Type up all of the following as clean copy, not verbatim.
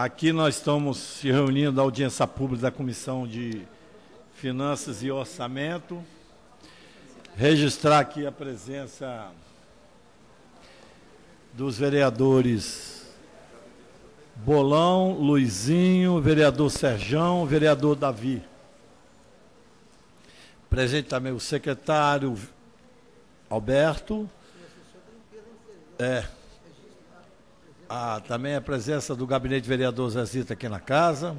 Aqui nós estamos se reunindo na audiência pública da Comissão de Finanças e Orçamento. Registrar aqui a presença dos vereadores Bolão, Luizinho, vereador Serjão, vereador Davi. Presente também o secretário Alberto. Também a presença do gabinete vereador Zezita aqui na casa,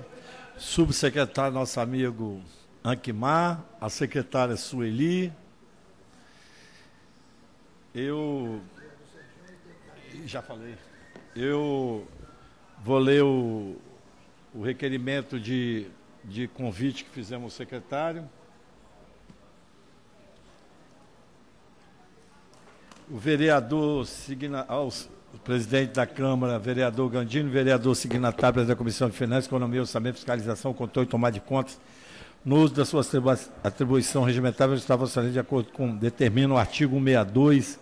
subsecretário nosso amigo Anquimar, a secretária Sueli. Já falei. Eu vou ler o requerimento de convite que fizemos ao secretário. O vereador o presidente da Câmara, vereador Gandini, vereador signatário da Comissão de Finanças, Economia, Orçamento, Fiscalização, Controle e Tomada de Contas, no uso da sua atribuição regimental, estava orçamento de acordo com, determina o artigo 162,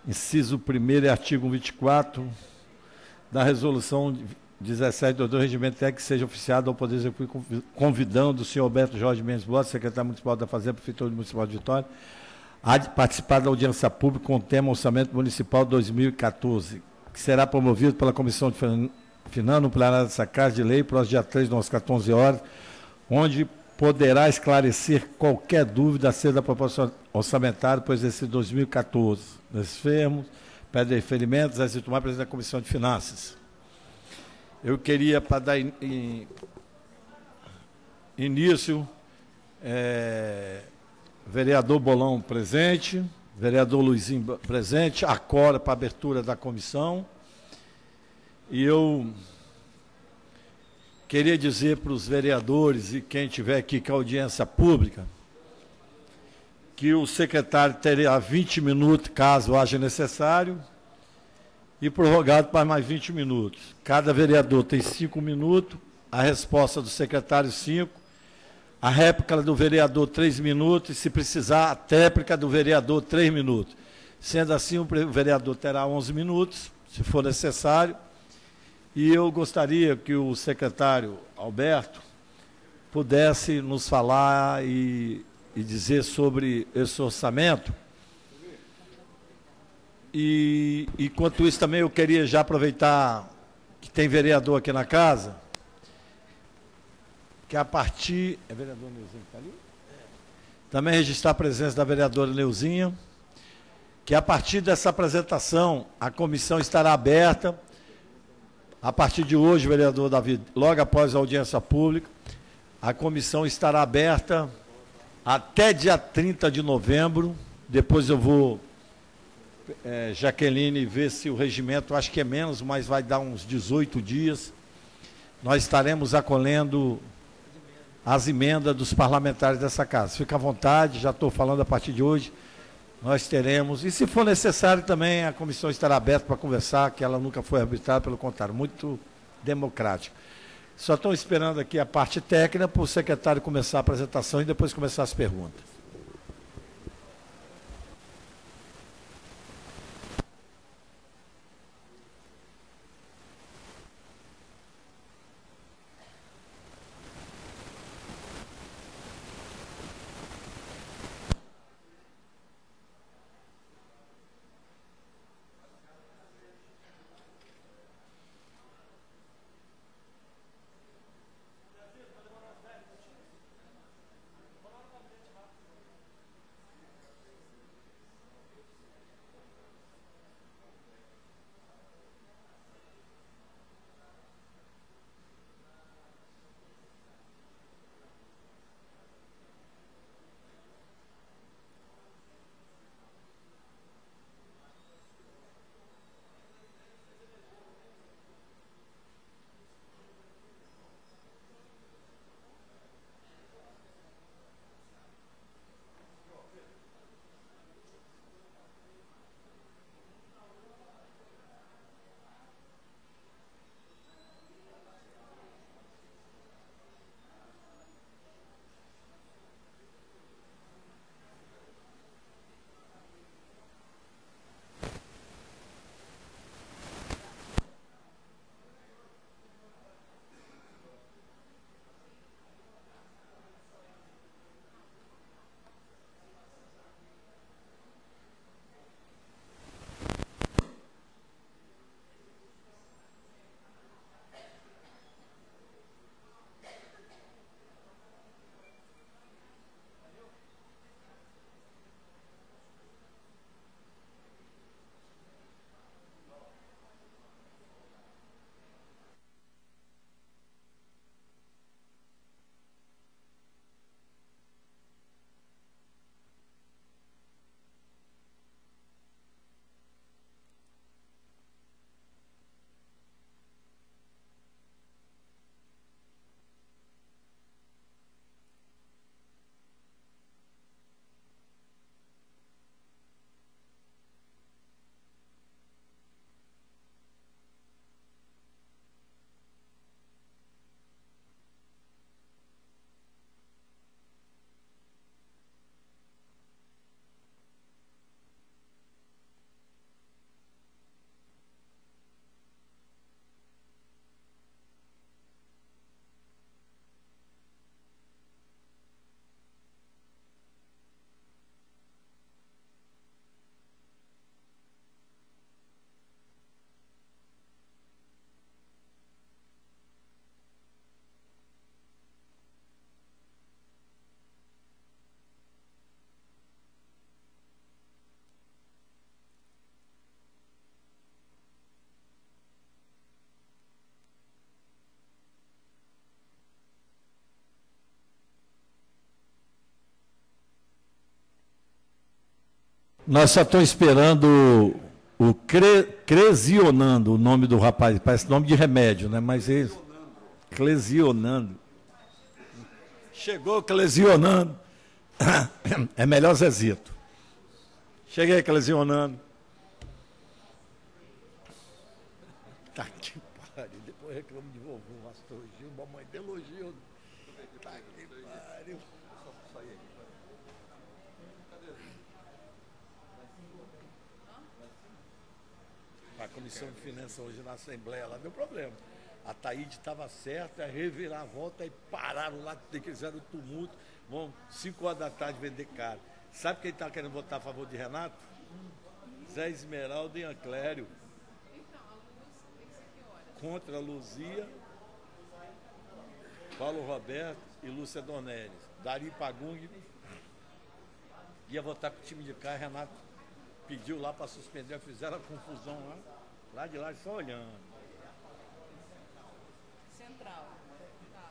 inciso 1º e artigo 24 da resolução 17 do Regimento Técnico, que seja oficiado ao Poder Executivo, convidando o senhor Alberto Jorge Mendes Blota, secretário municipal da Fazenda, prefeitura municipal de Vitória, a participar da audiência pública com o tema Orçamento Municipal 2014, que será promovido pela Comissão de Finanças no plenário dessa Casa de Lei, próximo dia 3, às 14 horas, onde poderá esclarecer qualquer dúvida acerca da proposta orçamentária para o exercício 2014. Nesses termos, pede referimentos, a tomar presidente da Comissão de Finanças. Eu queria, para dar início, vereador Bolão presente, vereador Luizinho presente, acora para a abertura da comissão. E eu queria dizer para os vereadores e quem tiver aqui com a audiência pública, que o secretário terá 20 minutos, caso haja necessário, e prorrogado para mais 20 minutos. Cada vereador tem 5 minutos, a resposta do secretário 5, a réplica do vereador 3 minutos, e se precisar, a tréplica do vereador 3 minutos. Sendo assim, o vereador terá 11 minutos, se for necessário. E eu gostaria que o secretário Alberto pudesse nos falar e dizer sobre esse orçamento. E, enquanto isso, também eu queria já aproveitar que tem vereador aqui na casa, que a partir... É vereador Neuzinho que está ali? Também registrar a presença da vereadora Neuzinha, que a partir dessa apresentação, a comissão estará aberta. A partir de hoje, vereador Davi, logo após a audiência pública, a comissão estará aberta até dia 30 de novembro. Depois eu vou, Jaqueline, ver se o regimento, acho que é menos, mas vai dar uns 18 dias. Nós estaremos acolhendo as emendas dos parlamentares dessa casa. Fica à vontade, já estou falando a partir de hoje, nós teremos, e se for necessário também, a comissão estará aberta para conversar, que ela nunca foi arbitrada, pelo contrário, muito democrática. Só estou esperando aqui a parte técnica para o secretário começar a apresentação e depois começar as perguntas. Nós só estamos esperando o Cresionando, o nome do rapaz. Parece nome de remédio, né? Mas ele. Clesionando. Chegou Clesionando. É melhor Zezito. Cheguei Clesionando. Tá que pariu. Depois reclamo de vovô, Astor Gil, mamãe de elogio. Tá que pariu. A Comissão de Finanças hoje na Assembleia lá deu problema. A Taíde estava certa, revirar a volta e pararam lá, fizeram tumulto. Vão 5 horas da tarde vender caro. Sabe quem está querendo votar a favor de Renato? Zé Esmeralda e Anclério. Contra Luzia, Paulo Roberto e Lúcia Dornelles. Dari Pagung ia votar com o time de cá, Renato pediu lá para suspender, fizeram a confusão lá de lá só olhando. Central. Tá.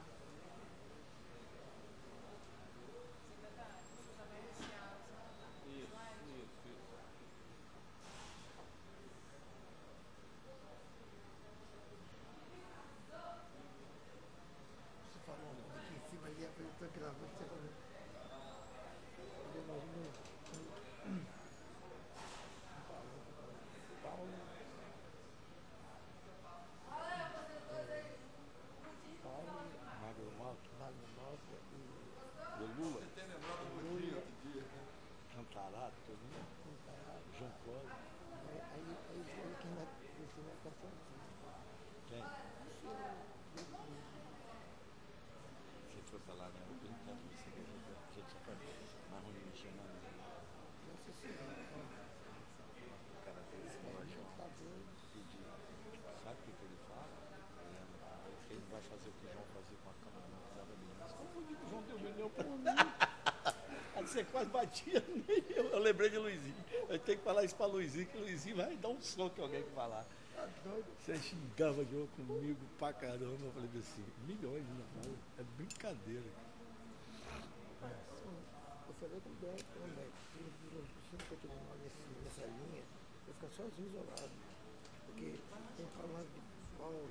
Você falou aqui em cima ali, eu estou gravando, você falou. Magno Malta e Do Lula, Lula, Cantarato, João Cláudio. aí falou que na está Quem? Você foi pra lá, né? Eu brincando com você, que eu tinha mais ruim, não tinha nada. Nossa Senhora, O cara desse, eu acho tá doido. pedir. Sabe o que ele fala? Ele não vai fazer o que o João fazia com a Câmara Municipal de Minas. O João deu milhão por mim. Aí você quase batia nem eu lembrei de Luizinho. Eu tenho que falar isso pra Luizinho, que Luizinho vai dar um soco em alguém que falar. Tá doido. Você xingava de comigo pra caramba. Eu falei assim, milhões, não, é brincadeira. Eu falei com o Beto também. Se não continuar nessa linha, eu ficar sozinho isolado. Porque tem falando de Paulo,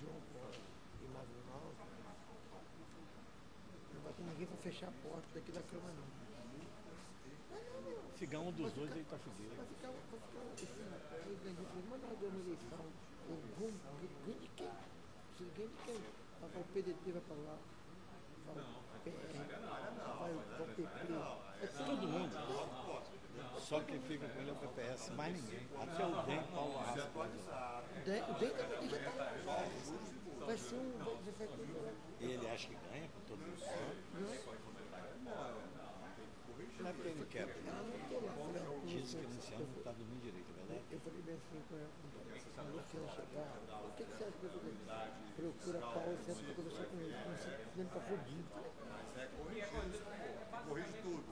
João Paulo e Magno Malta, não vai ter ninguém para fechar a porta daqui da Câmara, não. Se ganhar um dos dois, ele tá fudido. Vai ficar assim, eu ganhei, mas nós damos uma eleição, ganha de quem? Se ganha de quem? Vai o PDT, vai para lá, vai o PR, vai o PP, é Todo mundo. Só quem fica com ele é o PPS, mais ninguém. Até o DEM, Paulo Arrasa. o DEM também já está. Vai ser um. Ele acha que ganha com todo mundo. Não é porque ele não quer. Diz que nesse ano não está dormindo direito, é verdade? Eu falei bem assim com ela, quando o Luciano chegar, o que você acha que eu vou fazer? Procura Paulo sempre para conversar com ele, como se ele está fodido. Corrige tudo.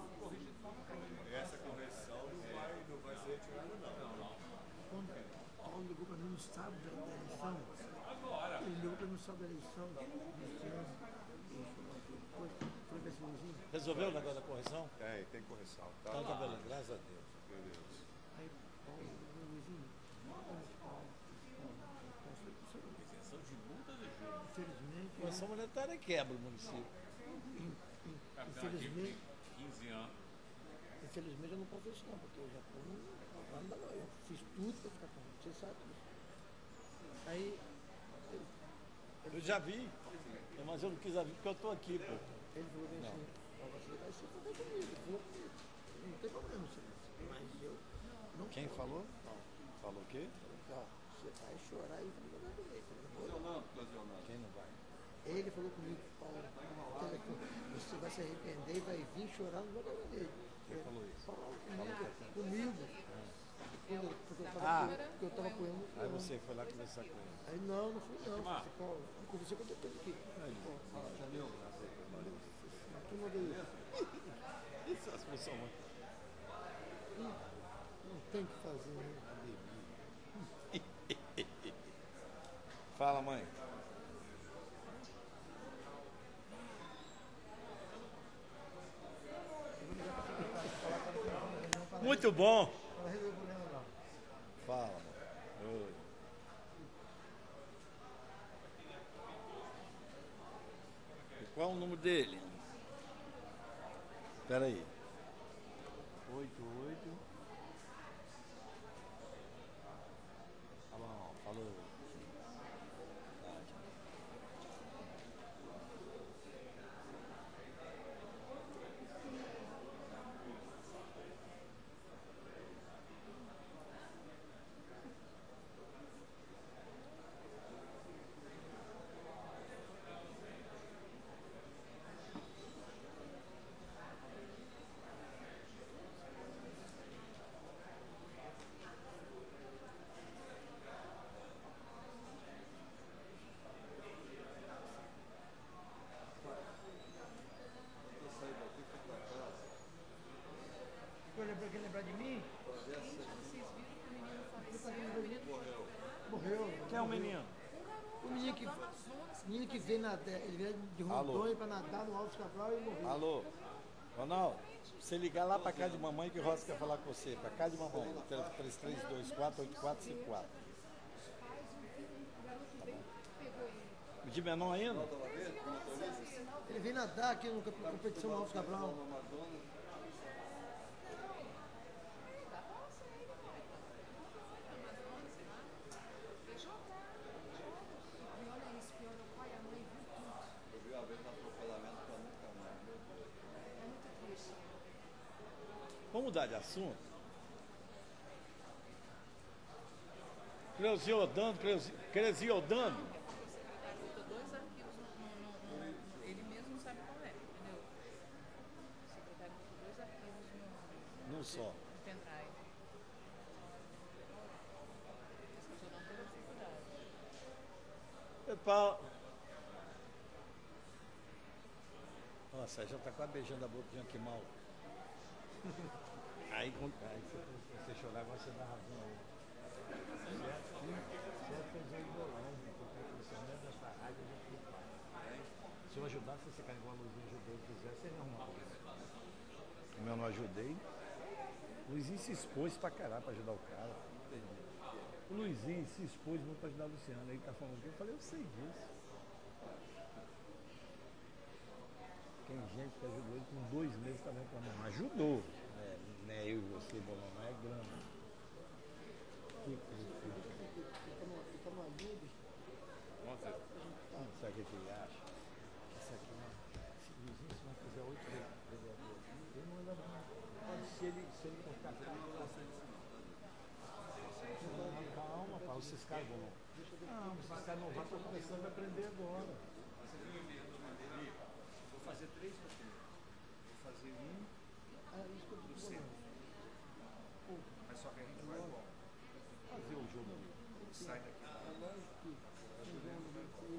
Essa correção não vai ser retirada, não. Quando Paulo ligou para mim no sábado da eleição, ele ligou para mim no sábado da eleição, Luciano, depois foi ver esse Luizinho. Resolveu o negócio da correção? Tem correção. Tá Então tá lá. beleza, graças a Deus. Beleza. Aí Paulo ligou, Luizinho, Isenção de multa de juros. infelizmente, Correção monetária quebra o município. infelizmente, 15 anos. infelizmente eu não posso isso não, porque eu já estou eu fiz tudo para ficar com ele, você sabe disso. Aí Eu já vi, mas eu não quis ver porque eu estou aqui, pô. ele falou bem assim, você vai se fuder comigo, eu falei, não tem problema, senhor, mas eu não Quem posso. falou? Falou o quê? Ó, você vai chorar e vai jogar comigo. Quem não vai? Ele falou comigo, Paulo, você vai se arrepender e vai vir chorar no jogo dele. Quem falou isso? Paulo, comigo. Porque eu estava apoiando. Aí você foi lá conversar com ele. Aí não fui não. Falei, Paulo, eu conversei com o doutor aqui. Quem mandou isso? Isso é as pessoas. Não tem que fazer, né? Fala, mãe. Muito Muito bom. Ela resolveu o problema lá. Fala, mano. Oi. E qual é o número dele? Espera aí. 88. Tá bom, falou. Quer lembrar de mim? Vocês viram que o menino faleceu? O menino Morreu. Quem é o menino? O menino que veio nadar, ele veio de Rondônia para nadar no Alto Cabral e morreu. Alô? Ronaldo, você ligar lá pra casa de mamãe que o Rosa quer falar com você. Pra casa de mamãe. 33248454. O de menor ainda? Ele veio nadar aqui na competição no Alto Cabral. Vamos mudar de assunto? Cleusiodando. botou dois arquivos ele mesmo não sabe qual é, entendeu? O secretário botou dois arquivos Não só. no pendrive. Essa pessoa não teve dificuldade. Epa. Nossa, já tá quase beijando a boca de que mal. Aí você chorar, você dá razão aí. Certo fazer violão, porque o crescimento dessa rádio a gente não faz. Se eu ajudasse, você cara igual a Luizinho ajudou, fizesse, seria normal. Como eu não ajudei, o Luizinho se expôs pra caralho pra ajudar o cara. O Luizinho se expôs muito pra ajudar o Luciano. Ele tá falando o quê? Eu falei, eu sei disso. Tem gente que ajudou ele com 2 meses também com a mão. Ajudou. Não é eu e você, Bolão, não é grana. Que coisa. Sabe o que ele acha? Isso aqui é uma. Se o Luizinho, se nós fizer 8 vereadores aqui, ele não anda não. Se ele tocar calma, pá, esses caras vão. Não, esses caras não vão, estão começando a aprender agora. Vou fazer 3 roteiros. Vou fazer um do centro. Mas só que a gente faz igual. Fazer o jogo. Sai daqui.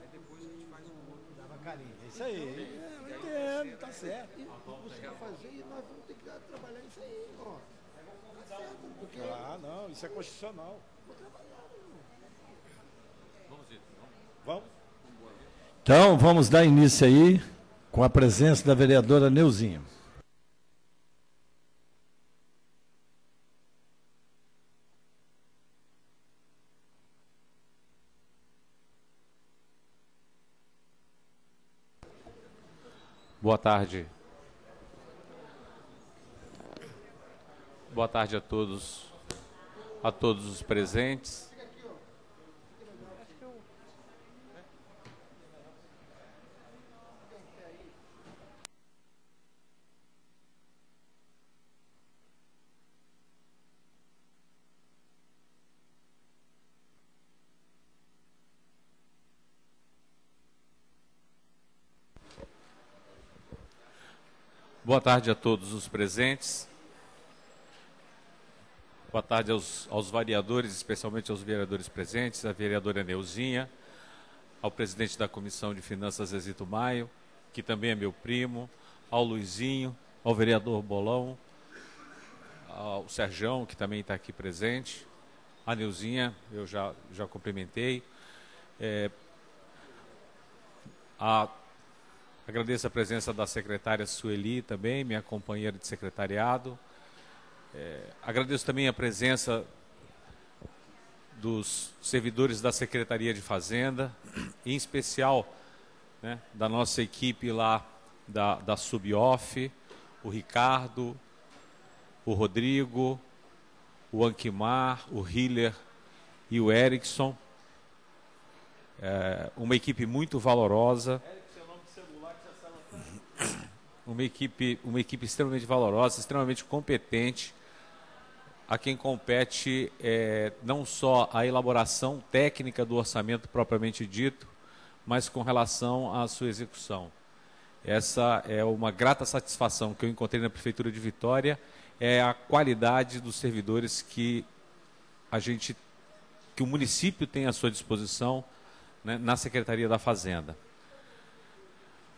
Aí depois a gente faz um outro. Dava carinho. É isso aí. Eu entendo, tá certo. E você vai fazer e nós vamos ter que trabalhar isso aí, ó. Tá certo, porque Ah, não, isso é constitucional. Vamos ver. Vamos? Então, vamos dar início aí com a presença da vereadora Neuzinha. Boa tarde. Boa tarde a todos os presentes. Boa tarde a todos os presentes. Boa tarde aos vereadores, especialmente aos vereadores presentes, à vereadora Neuzinha, ao presidente da Comissão de Finanças, Zezito Maio, que também é meu primo, ao Luizinho, ao vereador Bolão, ao Serjão, que também está aqui presente, a Neuzinha, eu já cumprimentei. Agradeço a presença da secretária Sueli também, minha companheira de secretariado. Agradeço também a presença dos servidores da Secretaria de Fazenda, em especial, né, da nossa equipe lá da Suboff, o Ricardo, o Rodrigo, o Anquimar, o Hiller e o Erickson. Uma equipe muito valorosa. Uma equipe extremamente valorosa, extremamente competente, a quem compete não só a elaboração técnica do orçamento propriamente dito, mas com relação à sua execução. Essa é uma grata satisfação que eu encontrei na Prefeitura de Vitória, é a qualidade dos servidores que o município tem à sua disposição, né, na Secretaria da Fazenda.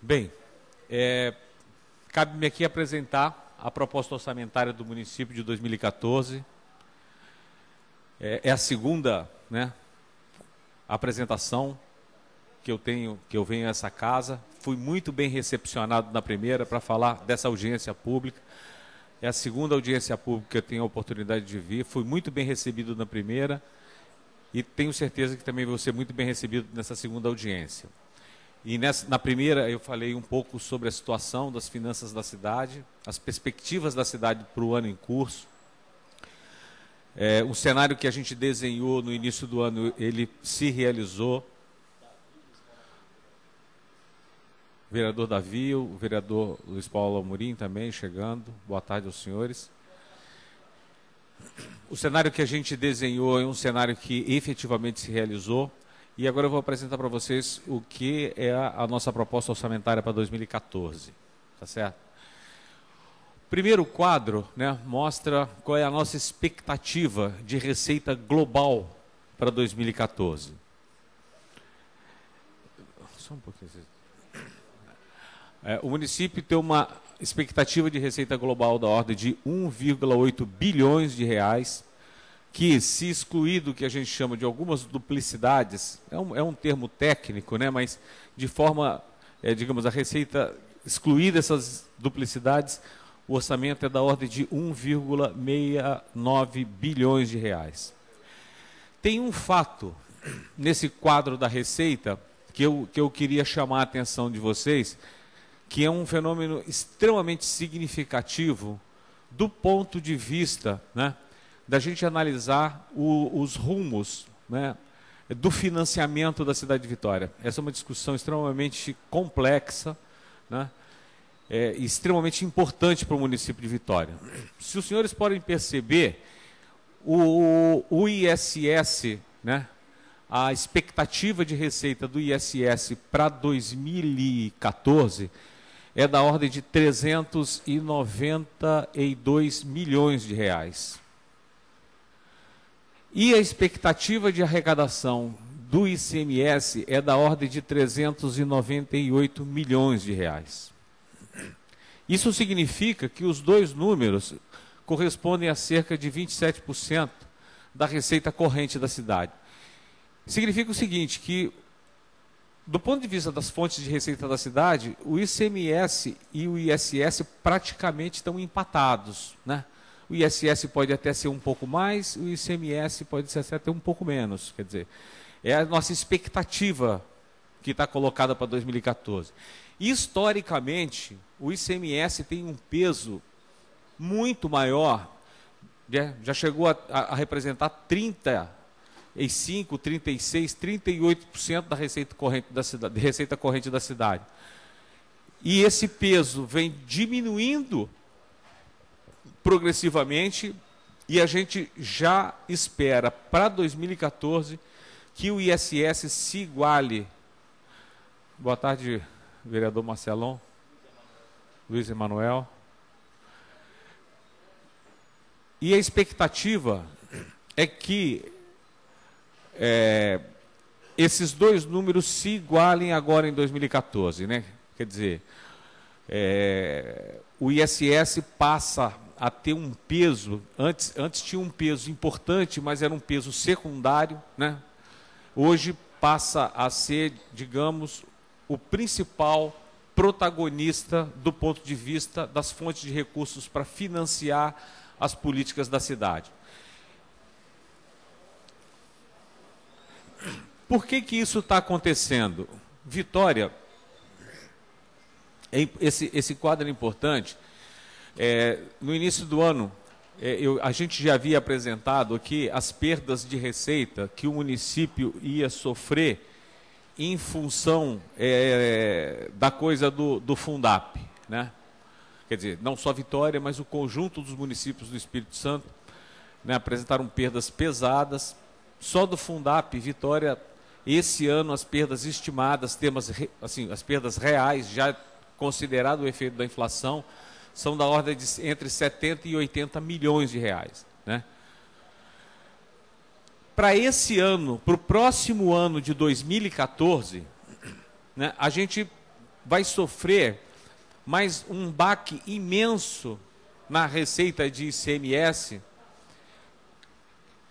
Bem, cabe-me aqui apresentar a proposta orçamentária do município de 2014. É a segunda, né, apresentação que eu venho a essa casa. Fui muito bem recepcionado na primeira para falar dessa audiência pública. É a segunda audiência pública que eu tenho a oportunidade de vir. Fui muito bem recebido na primeira e tenho certeza que também vou ser muito bem recebido nessa segunda audiência. E na primeira eu falei um pouco sobre a situação das finanças da cidade, as perspectivas da cidade para o ano em curso. Um cenário que a gente desenhou no início do ano, ele se realizou. O vereador Davi, o vereador Luiz Paulo Amorim também chegando. Boa tarde aos senhores. O cenário que a gente desenhou é um cenário que efetivamente se realizou. E agora eu vou apresentar para vocês o que é a nossa proposta orçamentária para 2014. Tá certo? O primeiro quadro, né, mostra qual é a nossa expectativa de receita global para 2014. Só um pouquinho. O município tem uma expectativa de receita global da ordem de 1,8 bilhões de reais, que, se excluído o que a gente chama de algumas duplicidades, é um termo técnico, né, mas de forma, digamos, a receita excluída essas duplicidades, o orçamento é da ordem de 1,69 bilhões de reais. Tem um fato nesse quadro da receita que eu queria chamar a atenção de vocês, que é um fenômeno extremamente significativo do ponto de vista, né, da gente analisar os rumos, né, do financiamento da cidade de Vitória. Essa é uma discussão extremamente complexa, né, extremamente importante para o município de Vitória. Se os senhores podem perceber, o ISS, né, a expectativa de receita do ISS para 2014 é da ordem de 392 milhões de reais. E a expectativa de arrecadação do ICMS é da ordem de 398 milhões de reais. Isso significa que os dois números correspondem a cerca de 27% da receita corrente da cidade. Significa o seguinte, que do ponto de vista das fontes de receita da cidade, o ICMS e o ISS praticamente estão empatados, né? O ISS pode até ser um pouco mais, o ICMS pode ser até um pouco menos. Quer dizer, é a nossa expectativa que está colocada para 2014. Historicamente, o ICMS tem um peso muito maior, né? Já chegou a representar 35, 36, 38% da receita corrente da cidade. E esse peso vem diminuindo progressivamente, e a gente já espera para 2014 que o ISS se iguale. Boa tarde, vereador Marcelão, Luiz Emanuel. E a expectativa é que esses dois números se igualem agora em 2014, né? Quer dizer, o ISS passa a ter um peso, antes tinha um peso importante, mas era um peso secundário, né? Hoje passa a ser, digamos, o principal protagonista do ponto de vista das fontes de recursos para financiar as políticas da cidade. Por que que isso está acontecendo? Vitória, esse quadro é importante. No início do ano, a gente já havia apresentado aqui as perdas de receita que o município ia sofrer em função da coisa do Fundap, né? Quer dizer, não só Vitória, mas o conjunto dos municípios do Espírito Santo, né, apresentaram perdas pesadas. Só do Fundap, Vitória, esse ano as perdas estimadas, assim, as perdas reais, já considerado o efeito da inflação, são da ordem de entre 70 e 80 milhões de reais, né? Para esse ano, para o próximo ano de 2014, né, a gente vai sofrer mais um baque imenso na receita de ICMS,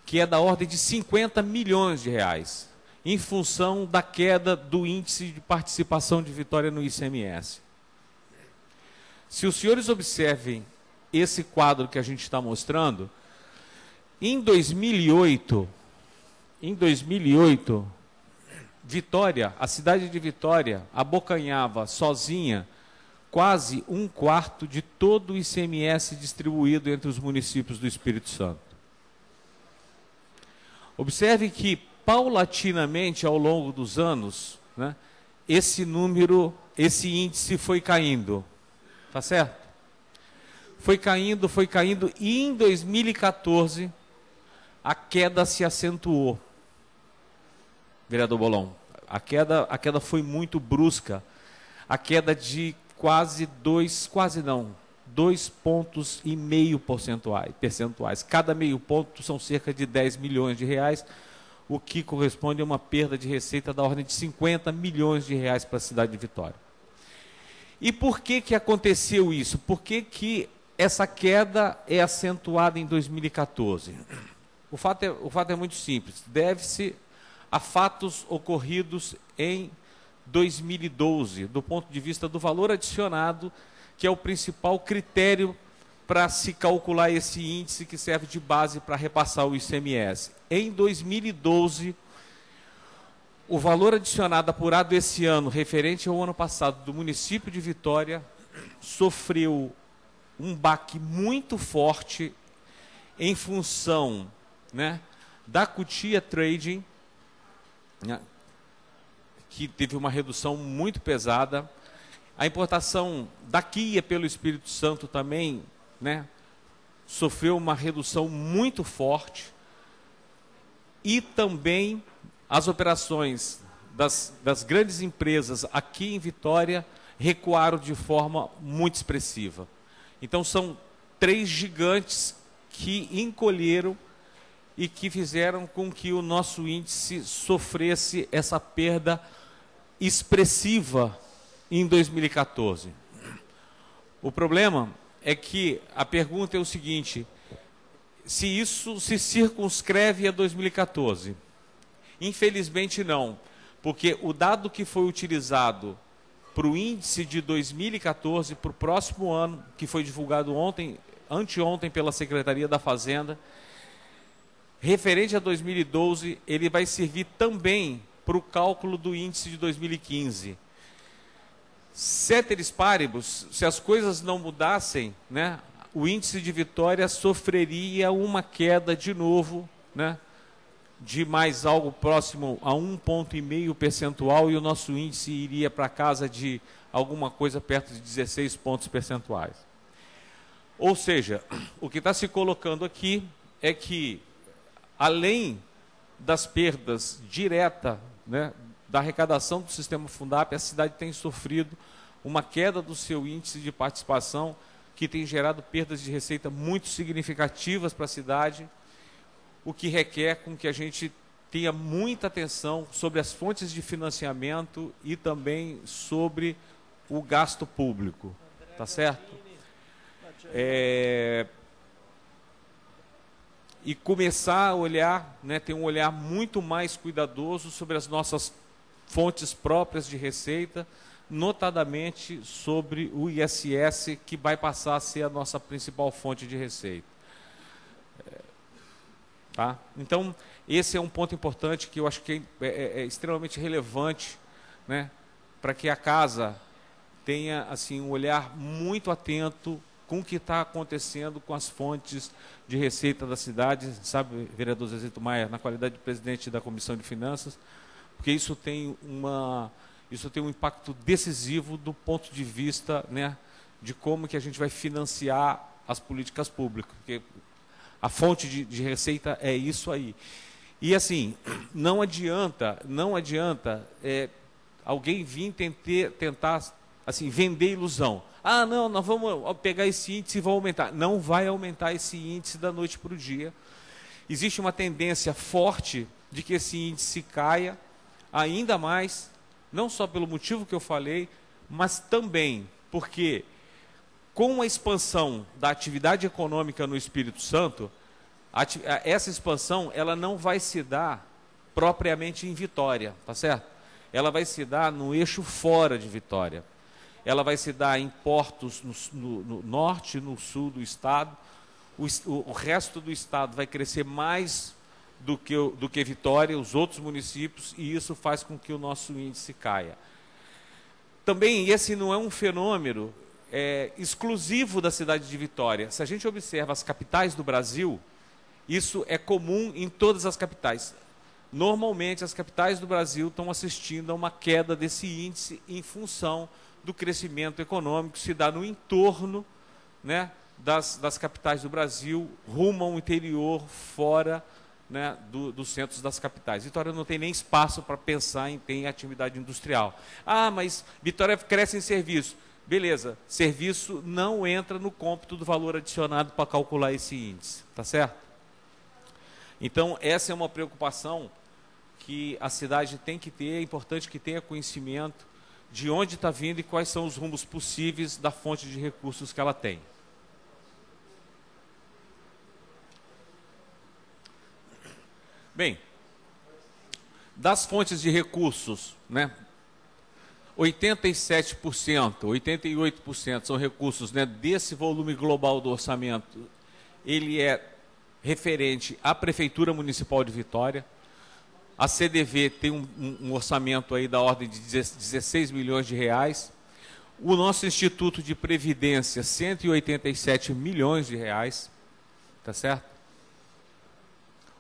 que é da ordem de 50 milhões de reais, em função da queda do índice de participação de Vitória no ICMS. Se os senhores observem esse quadro que a gente está mostrando, em 2008, Vitória, a cidade de Vitória, abocanhava sozinha quase 1/4 de todo o ICMS distribuído entre os municípios do Espírito Santo. Observe que, paulatinamente, ao longo dos anos, né, esse índice foi caindo. Tá certo? Foi caindo, e em 2014 a queda se acentuou. Vereador Bolon, a queda foi muito brusca. A queda de quase 2,5 pontos percentuais. Cada meio ponto são cerca de 10 milhões de reais, o que corresponde a uma perda de receita da ordem de 50 milhões de reais para a cidade de Vitória. E por que que aconteceu isso? Por que que essa queda é acentuada em 2014? O fato é muito simples. Deve-se a fatos ocorridos em 2012, do ponto de vista do valor adicionado, que é o principal critério para se calcular esse índice que serve de base para repassar o ICMS. Em 2012, o valor adicionado apurado esse ano, referente ao ano passado, do município de Vitória, sofreu um baque muito forte em função, né, da Cutia Trading, né, que teve uma redução muito pesada. A importação da Kia pelo Espírito Santo também, né, sofreu uma redução muito forte. E também as operações das grandes empresas aqui em Vitória recuaram de forma muito expressiva. Então são 3 gigantes que encolheram e que fizeram com que o nosso índice sofresse essa perda expressiva em 2014. O problema é que a pergunta é o seguinte: se isso se circunscreve a 2014? Infelizmente não, porque o dado que foi utilizado para o índice de 2014, para o próximo ano, que foi divulgado anteontem pela Secretaria da Fazenda, referente a 2012, ele vai servir também para o cálculo do índice de 2015. Ceteris paribus, se as coisas não mudassem, né, o índice de Vitória sofreria uma queda de novo, né, de mais algo próximo a 1,5 ponto percentual, e o nosso índice iria para casa de alguma coisa perto de 16 pontos percentuais. Ou seja, o que está se colocando aqui é que, além das perdas diretas, né, da arrecadação do sistema Fundap, a cidade tem sofrido uma queda do seu índice de participação, que tem gerado perdas de receita muito significativas para a cidade, o que requer com que a gente tenha muita atenção sobre as fontes de financiamento e também sobre o gasto público. Tá certo? E começar a olhar, né, ter um olhar muito mais cuidadoso sobre as nossas fontes próprias de receita, notadamente sobre o ISS, que vai passar a ser a nossa principal fonte de receita. Tá? Então, esse é um ponto importante que eu acho que é extremamente relevante, né, para que a casa tenha assim, um olhar muito atento com o que está acontecendo com as fontes de receita da cidade, sabe, vereador Zezito Maia, na qualidade de presidente da Comissão de Finanças, porque isso tem um impacto decisivo do ponto de vista, né, de como que a gente vai financiar as políticas públicas, porque a fonte de receita é isso aí. E assim, não adianta alguém vir tentar assim, vender ilusão. Ah, não, nós vamos pegar esse índice e vamos aumentar. Não vai aumentar esse índice da noite para o dia. Existe uma tendência forte de que esse índice caia ainda mais, não só pelo motivo que eu falei, mas também porque com a expansão da atividade econômica no Espírito Santo, essa expansão ela não vai se dar propriamente em Vitória, tá certo? Ela vai se dar no eixo fora de Vitória. Ela vai se dar em portos no norte e no sul do estado. O resto do estado vai crescer mais do que Vitória, os outros municípios, e isso faz com que o nosso índice caia. Também esse não é um fenômeno exclusivo da cidade de Vitória. Se a gente observa as capitais do Brasil, isso é comum em todas as capitais. Normalmente, as capitais do Brasil estão assistindo a uma queda desse índice em função do crescimento econômico que se dá no entorno, né, das capitais do Brasil, rumo ao interior, fora, né, dos centros das capitais. Vitória não tem nem espaço para pensar em atividade industrial. Ah, mas Vitória cresce em serviço. Beleza, serviço não entra no cômputo do valor adicionado para calcular esse índice, tá certo? Então, essa é uma preocupação que a cidade tem que ter, é importante que tenha conhecimento de onde está vindo e quais são os rumos possíveis da fonte de recursos que ela tem. Bem, das fontes de recursos, né, 87%, 88% são recursos, né, desse volume global do orçamento, ele é referente à Prefeitura Municipal de Vitória. A CDV tem um orçamento aí da ordem de 16 milhões de reais. O nosso Instituto de Previdência, 187 milhões de reais. Tá certo?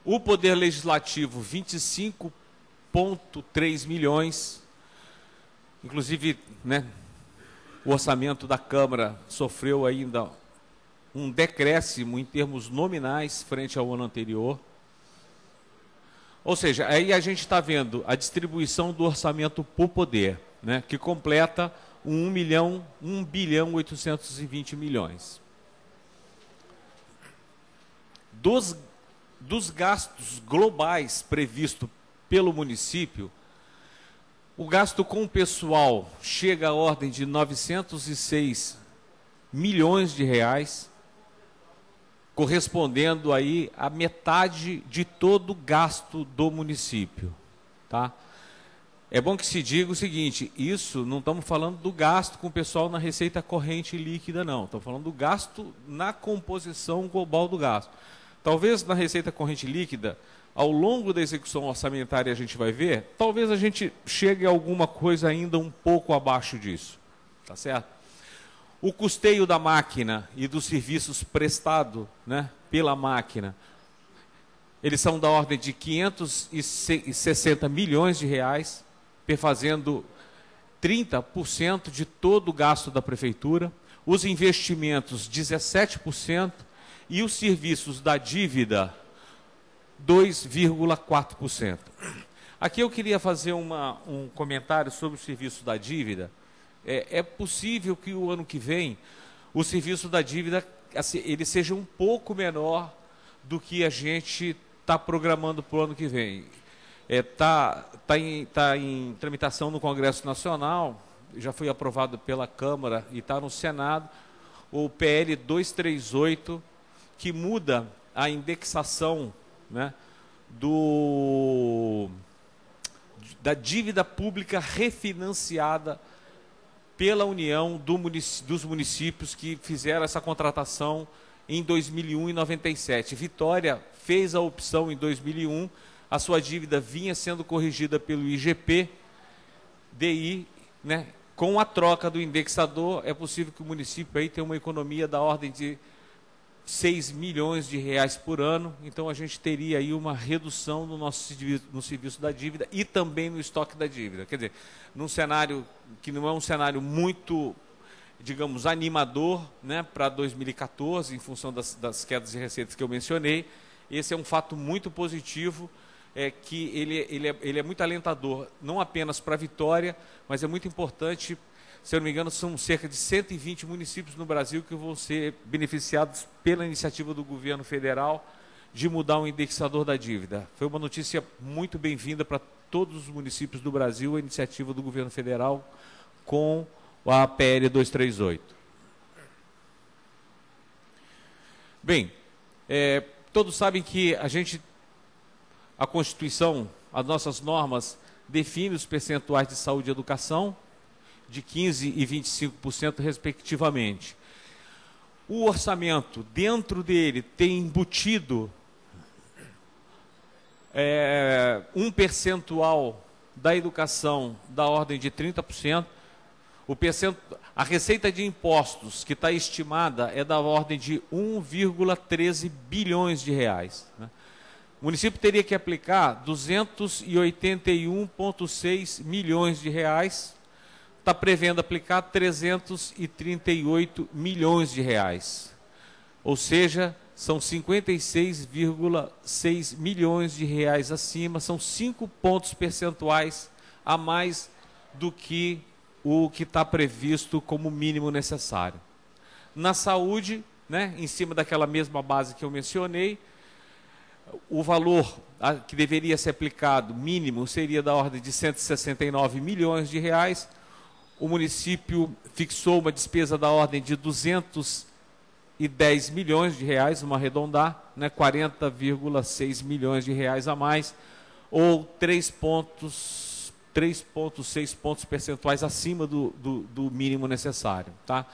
O Poder Legislativo, 25,3 milhões. Inclusive, né, o orçamento da Câmara sofreu ainda um decréscimo em termos nominais frente ao ano anterior. Ou seja, aí a gente está vendo a distribuição do orçamento por poder, né, que completa 1 bilhão 820 milhões. Dos gastos globais previstos pelo município, o gasto com o pessoal chega à ordem de 906 milhões de reais, correspondendo aí a metade de todo o gasto do município, tá? É bom que se diga o seguinte, isso não estamos falando do gasto com o pessoal na receita corrente líquida, não. Estamos falando do gasto na composição global do gasto. Talvez na receita corrente líquida, ao longo da execução orçamentária a gente vai ver, talvez a gente chegue a alguma coisa ainda um pouco abaixo disso, tá certo? O custeio da máquina e dos serviços prestados, né, pela máquina, eles são da ordem de 560 milhões de reais, perfazendo 30% de todo o gasto da prefeitura, os investimentos 17% e os serviços da dívida 2,4%. Aqui eu queria fazer um comentário sobre o serviço da dívida. É possível que o ano que vem o serviço da dívida assim, ele seja um pouco menor do que a gente está programando para o ano que vem. Tá em tramitação no Congresso Nacional, já foi aprovado pela Câmara e está no Senado, o PL 238, que muda a indexação, né, da dívida pública refinanciada pela União dos municípios que fizeram essa contratação em 2001 e 97. Vitória fez a opção em 2001, a sua dívida vinha sendo corrigida pelo IGP, DI, né? Com a troca do indexador, é possível que o município aí tenha uma economia da ordem de 6 milhões de reais por ano, então a gente teria aí uma redução no nosso no serviço da dívida e também no estoque da dívida. Quer dizer, num cenário que não é um cenário muito, digamos, animador, né, para 2014, em função das quedas de receitas que eu mencionei, esse é um fato muito positivo, que ele é muito alentador, não apenas para a Vitória, mas é muito importante. Se eu não me engano, são cerca de 120 municípios no Brasil que vão ser beneficiados pela iniciativa do governo federal de mudar o indexador da dívida. Foi uma notícia muito bem-vinda para todos os municípios do Brasil, a iniciativa do governo federal com a PL 238. Bem, todos sabem que a Constituição, as nossas normas, definem os percentuais de saúde e educação, de 15% e 25%, respectivamente. O orçamento, dentro dele, tem embutido um percentual da educação da ordem de 30%. A receita de impostos que está estimada é da ordem de 1,13 bilhões de reais, né? O município teria que aplicar 281,6 milhões de reais, está prevendo aplicar 338 milhões de reais. Ou seja, são 56,6 milhões de reais acima, são 5 pontos percentuais a mais do que o que está previsto como mínimo necessário. Na saúde, né, em cima daquela mesma base que eu mencionei, o valor que deveria ser aplicado mínimo seria da ordem de 169 milhões de reais. O município fixou uma despesa da ordem de 210 milhões de reais, vamos arredondar, né, 40,6 milhões de reais a mais, ou 3,6 pontos percentuais acima do mínimo necessário, tá?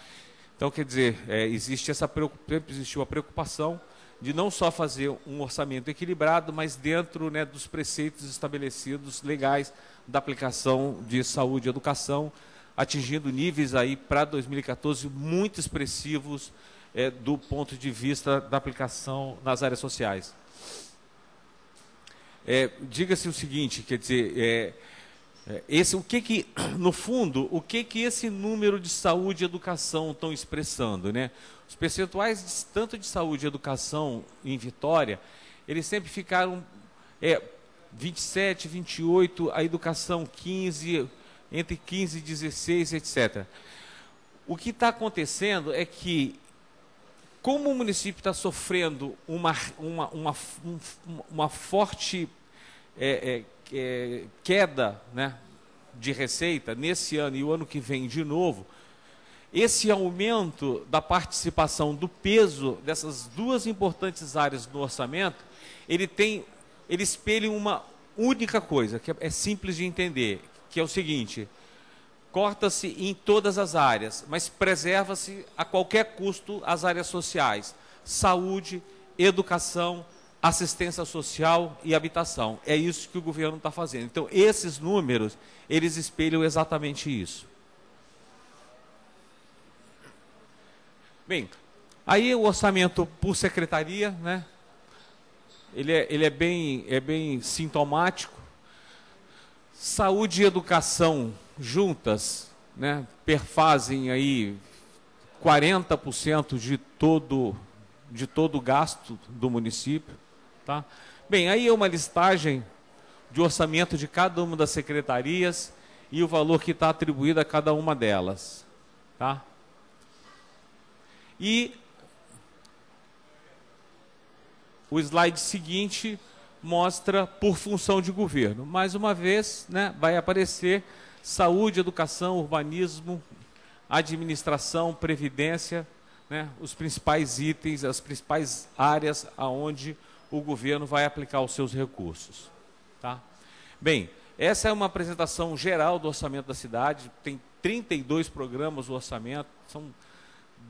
Então, quer dizer, existiu a preocupação de não só fazer um orçamento equilibrado, mas dentro, né, dos preceitos estabelecidos legais da aplicação de saúde e educação, atingindo níveis aí para 2014 muito expressivos do ponto de vista da aplicação nas áreas sociais. Diga-se o seguinte, quer dizer, no fundo, o que esse número de saúde e educação estão expressando, né? Os percentuais tanto de saúde e educação em Vitória, eles sempre ficaram 27, 28, a educação 15, entre 15 e 16, etc. O que está acontecendo é que, como o município está sofrendo uma forte queda, né, de receita nesse ano e o ano que vem de novo, esse aumento da participação do peso dessas duas importantes áreas no orçamento, ele espelha uma única coisa, que é simples de entender, que é o seguinte: corta-se em todas as áreas, mas preserva-se a qualquer custo as áreas sociais, saúde, educação, assistência social e habitação. É isso que o governo está fazendo. Então, esses números, eles espelham exatamente isso. Bem, aí o orçamento por secretaria, né? Ele é bem sintomático. Saúde e educação juntas, né, perfazem aí 40% de todo o gasto do município, tá? Bem, aí é uma listagem de orçamento de cada uma das secretarias e o valor que está atribuído a cada uma delas, tá? E o slide seguinte mostra por função de governo. Mais uma vez, né, vai aparecer saúde, educação, urbanismo, administração, previdência, né, os principais itens, as principais áreas aonde o governo vai aplicar os seus recursos, tá? Bem, essa é uma apresentação geral do orçamento da cidade. Tem 32 programas no orçamento, são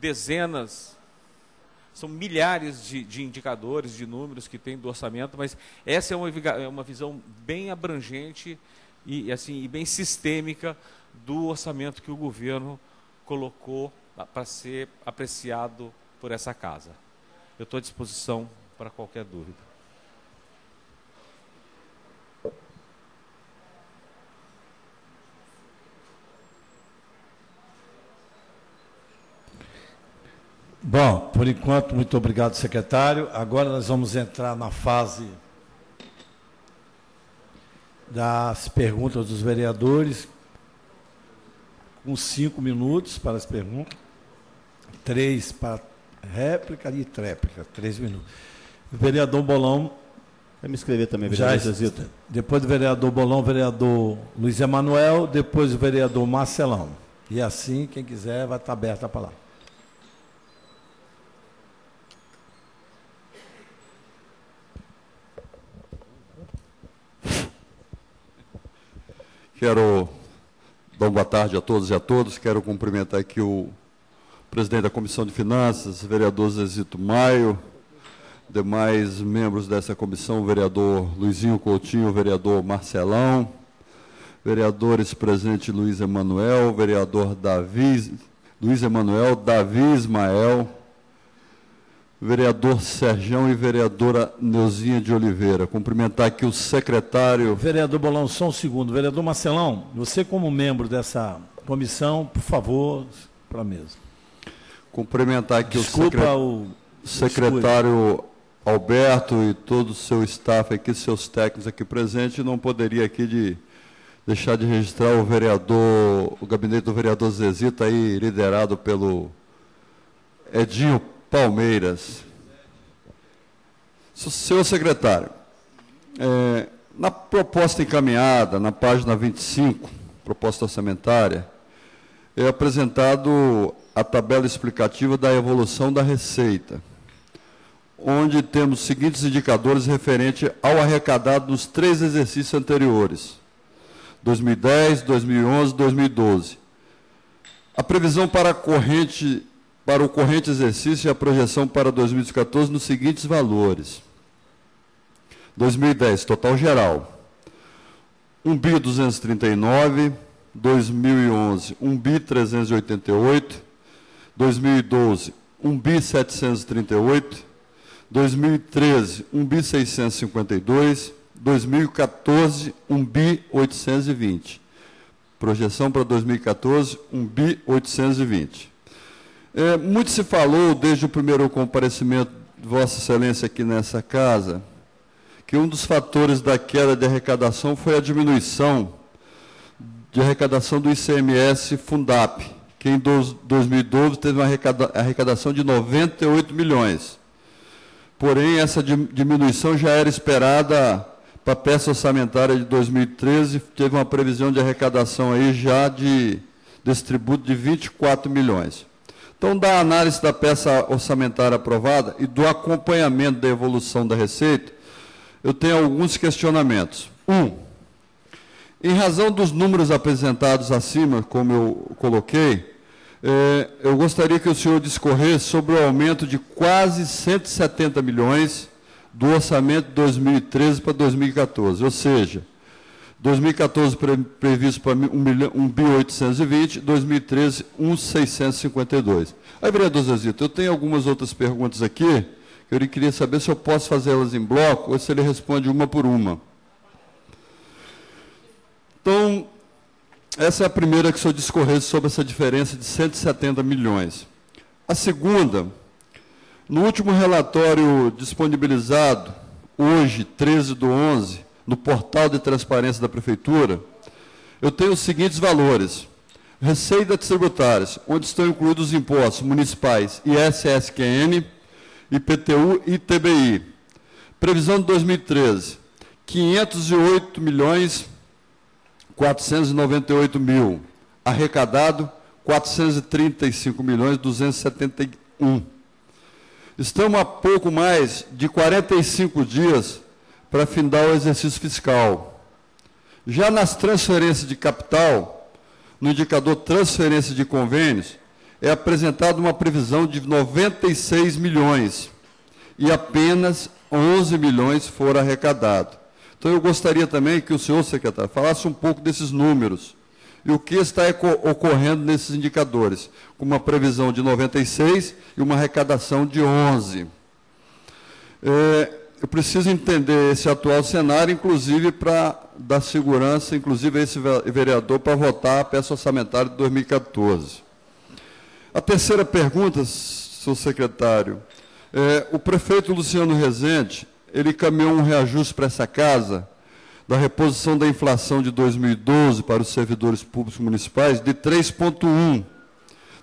dezenas São milhares de indicadores, de números que tem do orçamento, mas essa é uma visão bem abrangente e, assim, e bem sistêmica do orçamento que o governo colocou para ser apreciado por essa casa. Eu estou à disposição para qualquer dúvida. Bom, por enquanto, muito obrigado, secretário. Agora nós vamos entrar na fase das perguntas dos vereadores, com 5 minutos para as perguntas, 3 para réplica e tréplica, 3 minutos. O vereador Bolão... Quer me escrever também, vereador Zezito? Depois do vereador Bolão, o vereador Luiz Emanuel, depois o vereador Marcelão. E assim, quem quiser, vai estar aberta a palavra. Quero dar uma boa tarde a todos e a todas. Quero cumprimentar aqui o presidente da Comissão de Finanças, vereador Zezito Maio, demais membros dessa comissão, o vereador Luizinho Coutinho, o vereador Marcelão, vereadores presente Luiz Emanuel, vereador Luiz Emanuel, Davi Ismael, vereador Serjão e vereadora Neuzinha de Oliveira. Cumprimentar aqui o secretário... Vereador Bolão, só um segundo. Vereador Marcelão, você como membro dessa comissão, por favor, para a mesa. Cumprimentar aqui o secretário Alberto e todo o seu staff aqui, seus técnicos aqui presentes. Não poderia aqui deixar de registrar o gabinete do vereador Zezito, aí liderado pelo Edinho Palmeiras. Senhor secretário, na proposta encaminhada, na página 25, proposta orçamentária, é apresentado a tabela explicativa da evolução da receita, onde temos os seguintes indicadores referentes ao arrecadado nos 3 exercícios anteriores, 2010, 2011 e 2012. A previsão para o corrente exercício e a projeção para 2014 nos seguintes valores. 2010, total geral, 1.239, 2011, 1.388, 2012, 1.738, 2013, 1.652, 2014, 1.820. Projeção para 2014, 1.820. Muito se falou, desde o primeiro comparecimento de Vossa Excelência aqui nessa casa, que um dos fatores da queda de arrecadação foi a diminuição de arrecadação do ICMS Fundap, que em 2012 teve uma arrecadação de 98 milhões. Porém, essa diminuição já era esperada para a peça orçamentária de 2013, teve uma previsão de arrecadação aí já desse tributo de 24 milhões. Então, da análise da peça orçamentária aprovada e do acompanhamento da evolução da receita, eu tenho alguns questionamentos. Em razão dos números apresentados acima, como eu coloquei, eu gostaria que o senhor discorresse sobre o aumento de quase 170 milhões do orçamento de 2013 para 2014, ou seja, 2014 previsto para 1.820, 2013, 1.652. Aí, vereador Zezito, eu tenho algumas outras perguntas aqui, que eu queria saber se eu posso fazê-las em bloco ou se ele responde uma por uma. Então, essa é a primeira que o senhor discorresse sobre essa diferença de 170 milhões. A segunda, no último relatório disponibilizado, hoje, 13/11, no portal de transparência da Prefeitura, eu tenho os seguintes valores. Receitas tributárias, onde estão incluídos os impostos municipais, ISSQN, IPTU e ITBI. Previsão de 2013, 508 milhões 498 mil. Arrecadado, 435 milhões 271. Estamos a pouco mais de 45 dias para findar o exercício fiscal. Já nas transferências de capital, no indicador transferência de convênios, é apresentada uma previsão de 96 milhões e apenas 11 milhões foram arrecadados. Então, eu gostaria também que o senhor, secretário, falasse um pouco desses números e o que está ocorrendo nesses indicadores, com uma previsão de 96 e uma arrecadação de 11. Eu preciso entender esse atual cenário, inclusive para dar segurança, inclusive a esse vereador, para votar a peça orçamentária de 2014. A terceira pergunta, senhor secretário, o prefeito Luciano Rezende, ele caminhou um reajuste para essa casa, da reposição da inflação de 2012 para os servidores públicos municipais, de 3,1.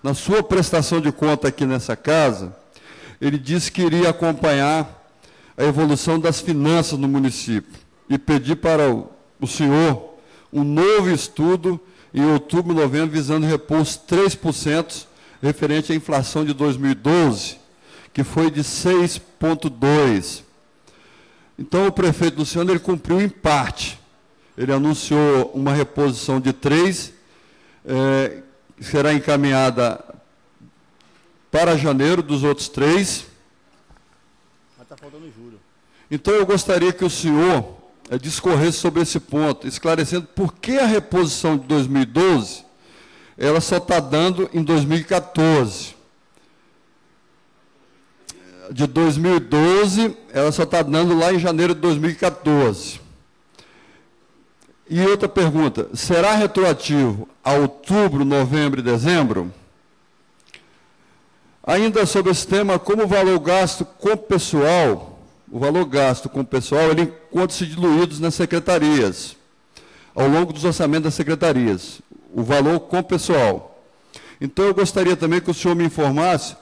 Na sua prestação de conta aqui nessa casa, ele disse que iria acompanhar a evolução das finanças no município e pedir para o senhor um novo estudo em outubro e novembro, visando repor os 3% referente à inflação de 2012, que foi de 6,2%. Então, o prefeito Luciano, ele cumpriu em parte. Ele anunciou uma reposição de 3%, será encaminhada para janeiro dos outros 3%. Mas está faltando em julho. Então, eu gostaria que o senhor discorresse sobre esse ponto, esclarecendo por que a reposição de 2012, ela só está dando em 2014. De 2012, ela só está dando lá em janeiro de 2014. E outra pergunta, será retroativo a outubro, novembro e dezembro? Ainda sobre esse tema, como o valor gasto com pessoal, ele encontra-se diluídos nas secretarias, ao longo dos orçamentos das secretarias, o valor com pessoal. Então, eu gostaria também que o senhor me informasse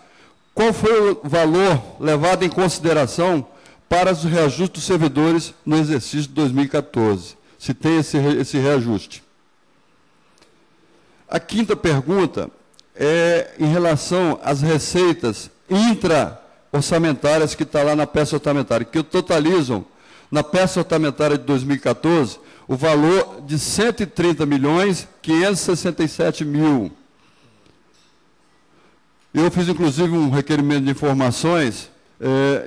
qual foi o valor levado em consideração para os reajustes dos servidores no exercício de 2014, se tem esse reajuste. A quinta pergunta é em relação às receitas intra-orçamentárias que está lá na peça orçamentária, que totalizam, na peça orçamentária de 2014, o valor de 130.567.000. Eu fiz, inclusive, um requerimento de informações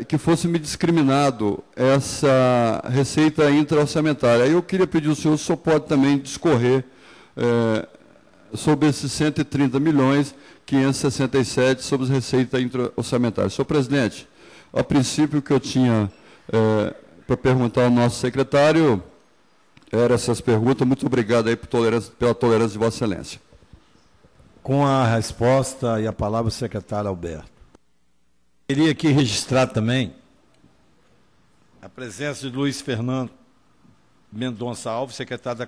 que fosse me discriminado essa receita intra-orçamentária. Aí eu queria pedir ao senhor se o senhor pode também discorrer sobre esses 130.567.000 sobre as receitas intra-orçamentárias. Senhor presidente, a princípio o que eu tinha para perguntar ao nosso secretário eram essas perguntas. Muito obrigado aí pela tolerância de Vossa Excelência. Com a resposta e a palavra o secretário Alberto. Queria aqui registrar também a presença de Luiz Fernando Mendonça Alves, secretário da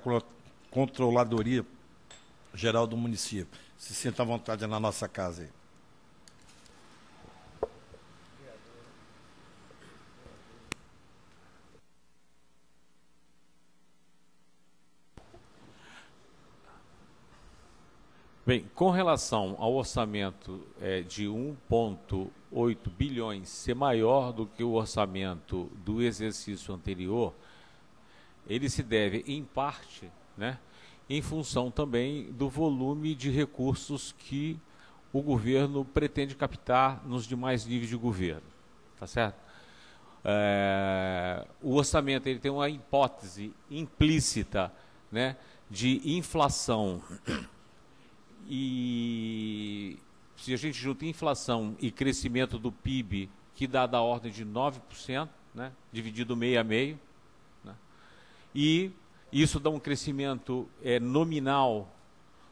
Controladoria Geral do município. Se sinta à vontade na nossa casa aí. Bem, com relação ao orçamento de 1,8 bilhões ser maior do que o orçamento do exercício anterior, ele se deve, em parte, em função também do volume de recursos que o governo pretende captar nos demais níveis de governo. Tá certo? O orçamento ele tem uma hipótese implícita, de inflação. E se a gente junta inflação e crescimento do PIB, que dá da ordem de 9%, dividido meio a meio, e isso dá um crescimento nominal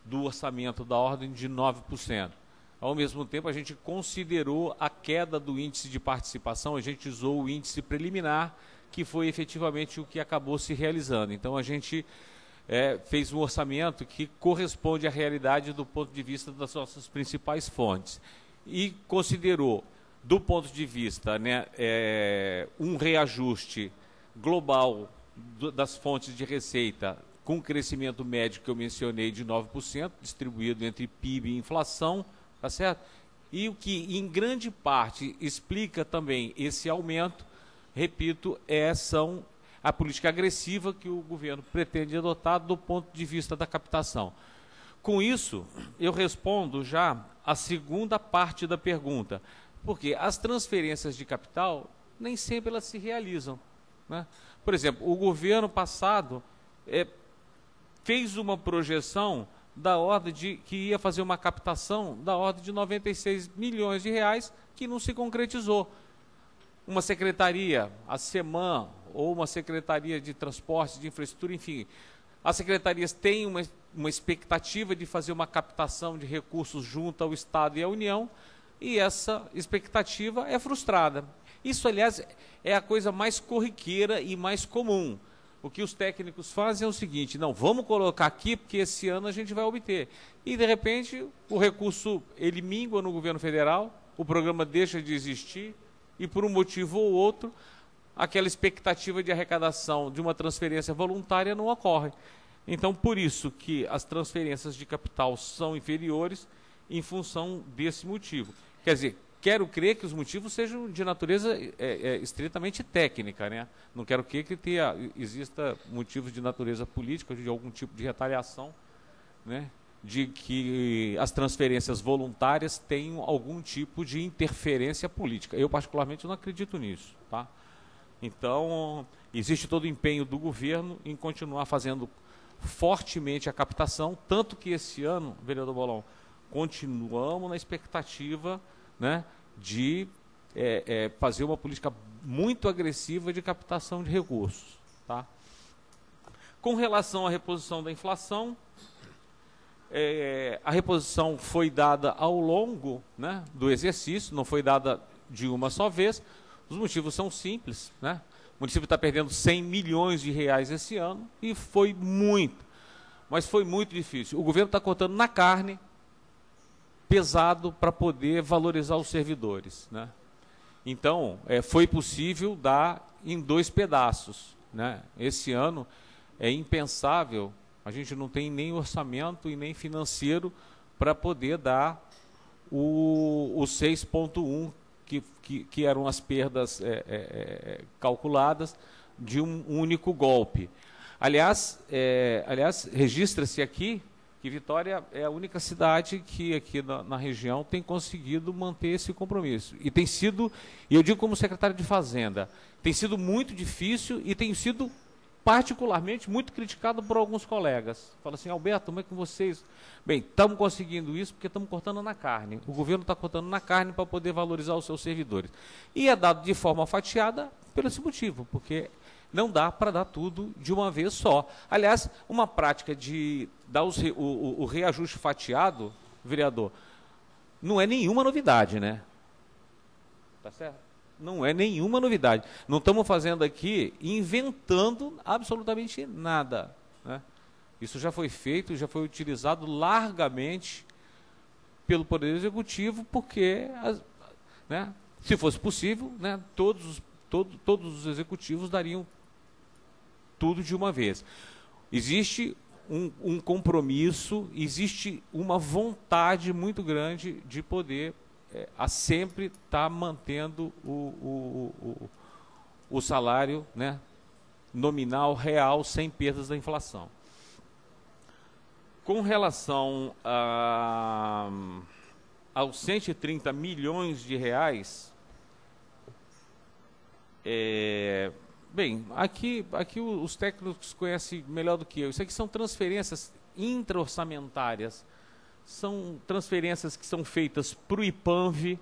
do orçamento da ordem de 9%. Ao mesmo tempo, a gente considerou a queda do índice de participação, a gente usou o índice preliminar, que foi efetivamente o que acabou se realizando. Então, a gente fez um orçamento que corresponde à realidade do ponto de vista das nossas principais fontes. E considerou, do ponto de vista, um reajuste global das fontes de receita, com o crescimento médio que eu mencionei de 9%, distribuído entre PIB e inflação, tá certo? E o que, em grande parte, explica também esse aumento, repito, são a política agressiva que o governo pretende adotar do ponto de vista da captação. Com isso, eu respondo já a segunda parte da pergunta, porque as transferências de capital nem sempre elas se realizam, né? Por exemplo, o governo passado fez uma projeção da ordem de que ia fazer uma captação da ordem de 96 milhões de reais que não se concretizou. Uma secretaria, a SEMAN, ou uma secretaria de transporte, de infraestrutura, enfim, as secretarias têm uma expectativa de fazer uma captação de recursos junto ao Estado e à União, e essa expectativa é frustrada. Isso, aliás, é a coisa mais corriqueira e mais comum. O que os técnicos fazem é o seguinte: não, vamos colocar aqui porque esse ano a gente vai obter. E, de repente, o recurso ele mingua no governo federal, o programa deixa de existir e, por um motivo ou outro, aquela expectativa de arrecadação de uma transferência voluntária não ocorre. Então, por isso que as transferências de capital são inferiores em função desse motivo. Quer dizer, quero crer que os motivos sejam de natureza estritamente técnica, né? Não quero crer que exista motivos de natureza política, de algum tipo de retaliação, né? De que as transferências voluntárias tenham algum tipo de interferência política. Eu, particularmente, não acredito nisso, tá? Então, existe todo o empenho do governo em continuar fazendo fortemente a captação, tanto que esse ano, vereador Bolon, continuamos na expectativa, né, de fazer uma política muito agressiva de captação de recursos, tá? Com relação à reposição da inflação, a reposição foi dada ao longo, né, do exercício, não foi dada de uma só vez. Os motivos são simples, né? O município está perdendo 100 milhões de reais esse ano e foi muito, mas foi muito difícil. O governo está cortando na carne, pesado, para poder valorizar os servidores, né? Então, foi possível dar em 2 pedaços, né? Esse ano é impensável, a gente não tem nem orçamento e nem financeiro para poder dar o 6,1 que eram as perdas calculadas de um único golpe. Aliás, registra-se aqui que Vitória é a única cidade que aqui na região tem conseguido manter esse compromisso. E tem sido, e eu digo como secretário de Fazenda, tem sido muito difícil e tem sido particularmente muito criticado por alguns colegas. Fala assim: Alberto, como é que vocês... Bem, estamos conseguindo isso porque estamos cortando na carne. O governo está cortando na carne para poder valorizar os seus servidores. E é dado de forma fatiada por esse motivo, porque não dá para dar tudo de uma vez só. Aliás, uma prática de dar o reajuste fatiado, vereador, não é nenhuma novidade, né? Tá certo? Não é nenhuma novidade. Não estamos fazendo aqui, inventando absolutamente nada, né? Isso já foi feito, já foi utilizado largamente pelo Poder Executivo, porque, né, se fosse possível, né, todos os executivos dariam tudo de uma vez. Existe um compromisso, existe uma vontade muito grande de poder a sempre estar mantendo o salário, né, nominal, real, sem perdas da inflação. Com relação aos 130 milhões de reais, bem, aqui os técnicos conhecem melhor do que eu. Isso aqui são transferências intra-orçamentárias. São transferências que são feitas para o IPANV,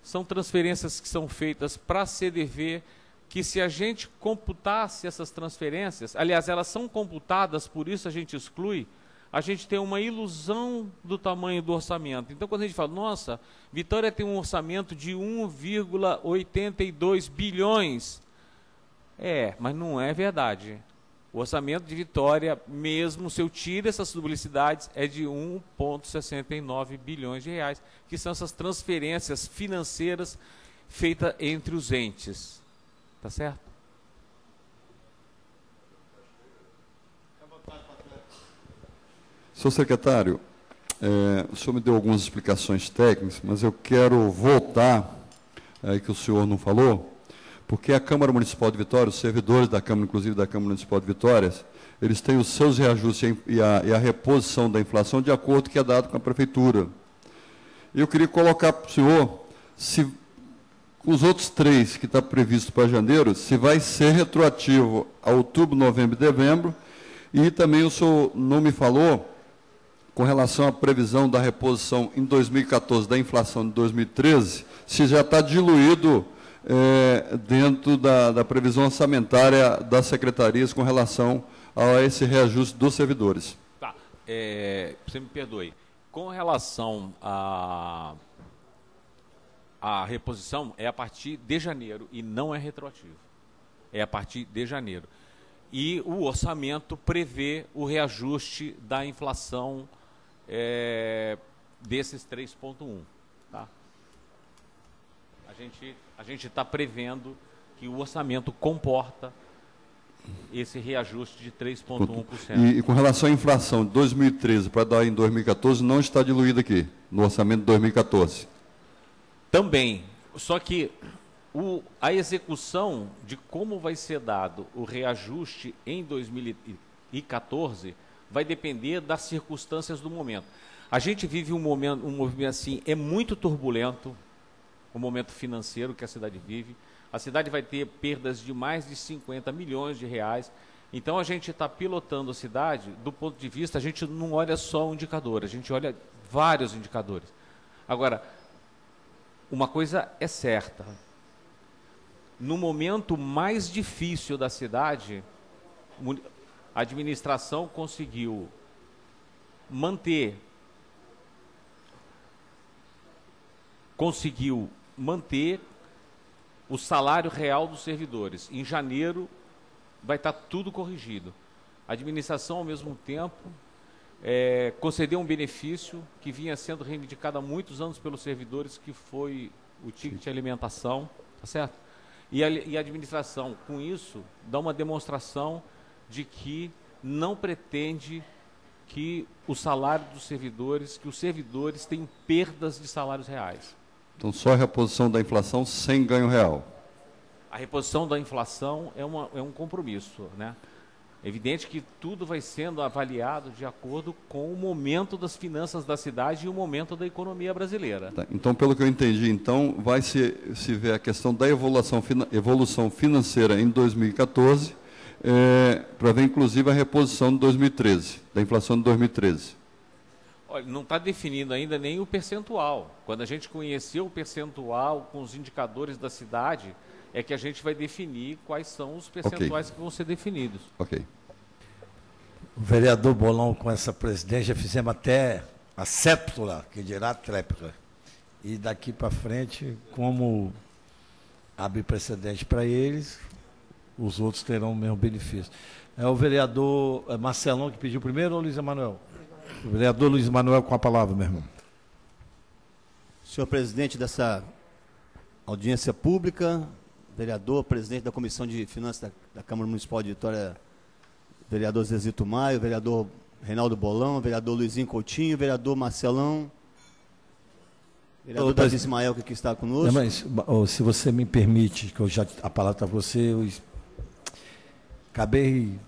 são transferências que são feitas para a CDV, que se a gente computasse essas transferências, aliás, elas são computadas, por isso a gente exclui, a gente tem uma ilusão do tamanho do orçamento. Então, quando a gente fala, nossa, Vitória tem um orçamento de 1,82 bilhões, mas não é verdade. O orçamento de Vitória, mesmo se eu tiro essas duplicidades, é de 1,69 bilhões de reais, que são essas transferências financeiras feitas entre os entes. Tá certo? Senhor secretário, o senhor me deu algumas explicações técnicas, mas eu quero voltar, que o senhor não falou, porque a Câmara Municipal de Vitória, os servidores da Câmara, inclusive da Câmara Municipal de Vitória, eles têm os seus reajustes e a reposição da inflação de acordo com o que é dado com a Prefeitura. Eu queria colocar para o senhor, se os outros 3 que está previsto para janeiro, se vai ser retroativo a outubro, novembro e dezembro, e também o senhor não me falou com relação à previsão da reposição em 2014 da inflação de 2013, se já está diluído dentro da previsão orçamentária das secretarias com relação a esse reajuste dos servidores. Tá, você me perdoe. Com relação à reposição, é a partir de janeiro e não é retroativo. É a partir de janeiro. E o orçamento prevê o reajuste da inflação desses 3,1. Tá? A gente está prevendo que o orçamento comporta esse reajuste de 3,1%. E com relação à inflação de 2013 para dar em 2014, não está diluído aqui, no orçamento de 2014. Também, só que a execução de como vai ser dado o reajuste em 2014 vai depender das circunstâncias do momento. A gente vive um movimento assim, é muito turbulento, o momento financeiro que a cidade vive. A cidade vai ter perdas de mais de 50 milhões de reais. Então, a gente está pilotando a cidade do ponto de vista, a gente não olha só um indicador, a gente olha vários indicadores. Agora, uma coisa é certa. No momento mais difícil da cidade, a administração conseguiu manter o salário real dos servidores. Em janeiro vai estar tudo corrigido. A administração, ao mesmo tempo, concedeu um benefício que vinha sendo reivindicado há muitos anos pelos servidores, que foi o ticket de alimentação, tá certo? E a administração, com isso, dá uma demonstração de que não pretende que o salário dos servidores, que os servidores têm perdas de salários reais. Então, só a reposição da inflação sem ganho real. A reposição da inflação é um compromisso, né? É evidente que tudo vai sendo avaliado de acordo com o momento das finanças da cidade e o momento da economia brasileira. Tá, então, pelo que eu entendi, então, vai se ver a questão da evolução financeira em 2014, para ver, inclusive, a reposição de 2013, da inflação de 2013. Olha, não está definido ainda nem o percentual. Quando a gente conhecer o percentual com os indicadores da cidade, é que a gente vai definir quais são os percentuais que vão ser definidos. Ok. O vereador Bolão, com essa presidência, fizemos até a séptula, que dirá a tréptula. E daqui para frente, como abre precedente para eles, os outros terão o mesmo benefício. É o vereador Marcelão que pediu primeiro ou Luiz Emanuel? O vereador Luiz Emanuel com a palavra, meu irmão. Senhor presidente dessa audiência pública, vereador, presidente da Comissão de Finanças da Câmara Municipal de Vitória, vereador Zezito Maio, vereador Reinaldo Bolão, vereador Luizinho Coutinho, vereador Marcelão, vereador Davi Ismael, que aqui está conosco. Mas, se você me permite, que a palavra está para você, eu acabei,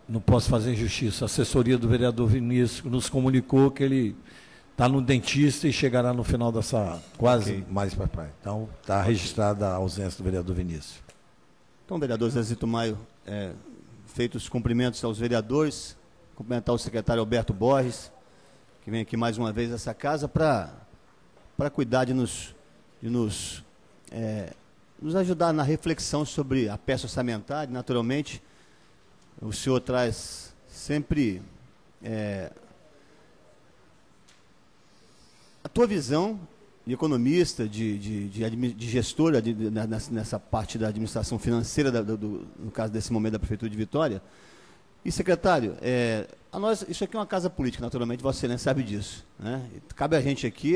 não posso fazer injustiça. A assessoria do vereador Vinícius nos comunicou que ele está no dentista e chegará no final dessa, quase mais para a praia. Então, está registrada a ausência do vereador Vinícius. Então, vereador Zezito Maio, feitos os cumprimentos aos vereadores, cumprimentar o secretário Alberto Borges, que vem aqui mais uma vez nessa casa para cuidar de nos ajudar na reflexão sobre a peça orçamentária. Naturalmente, o senhor traz sempre a tua visão de economista, de gestora nessa parte da administração financeira, no caso desse momento da Prefeitura de Vitória. E, secretário, a nós, isso aqui é uma casa política, naturalmente, Vossa Excelência sabe disso, né? Cabe a gente aqui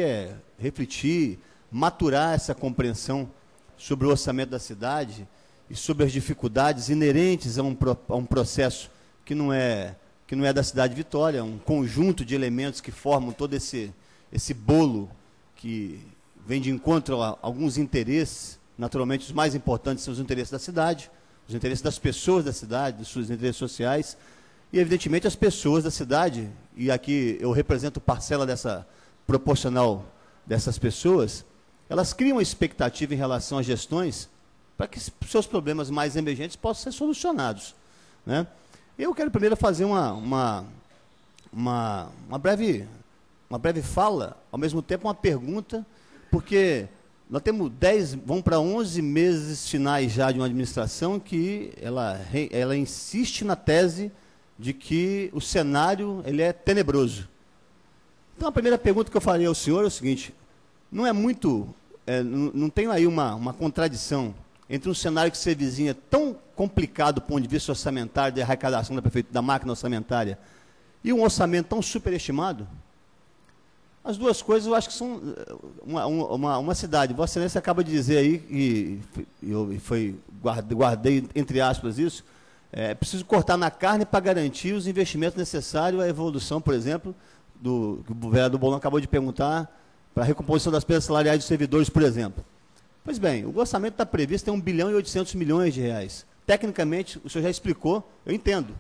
refletir, maturar essa compreensão sobre o orçamento da cidade e sobre as dificuldades inerentes a um processo que não é da cidade de Vitória, um conjunto de elementos que formam todo esse bolo que vem de encontro a alguns interesses. Naturalmente, os mais importantes são os interesses da cidade, os interesses das pessoas da cidade, os seus interesses sociais, e, evidentemente, as pessoas da cidade, e aqui eu represento parcela dessa proporcional dessas pessoas, elas criam uma expectativa em relação às gestões para que seus problemas mais emergentes possam ser solucionados, né? Eu quero primeiro fazer uma breve fala, ao mesmo tempo uma pergunta, porque nós temos 10, vamos para 11 meses finais já de uma administração que ela insiste na tese de que o cenário ele é tenebroso. Então, a primeira pergunta que eu faria ao senhor é o seguinte: não é muito, não tem aí uma contradição entre um cenário que se avizinha tão complicado do ponto de vista orçamentário, de arrecadação da máquina orçamentária, e um orçamento tão superestimado? As duas coisas eu acho que são uma cidade. Vossa Excelência acaba de dizer aí, e eu guardei entre aspas isso, é preciso cortar na carne para garantir os investimentos necessários à evolução, por exemplo, que o vereador Bolon acabou de perguntar, para a recomposição das perdas salariais dos servidores, por exemplo. Pois bem, o orçamento está previsto em 1 bilhão e 800 milhões de reais. Tecnicamente, o senhor já explicou, eu entendo,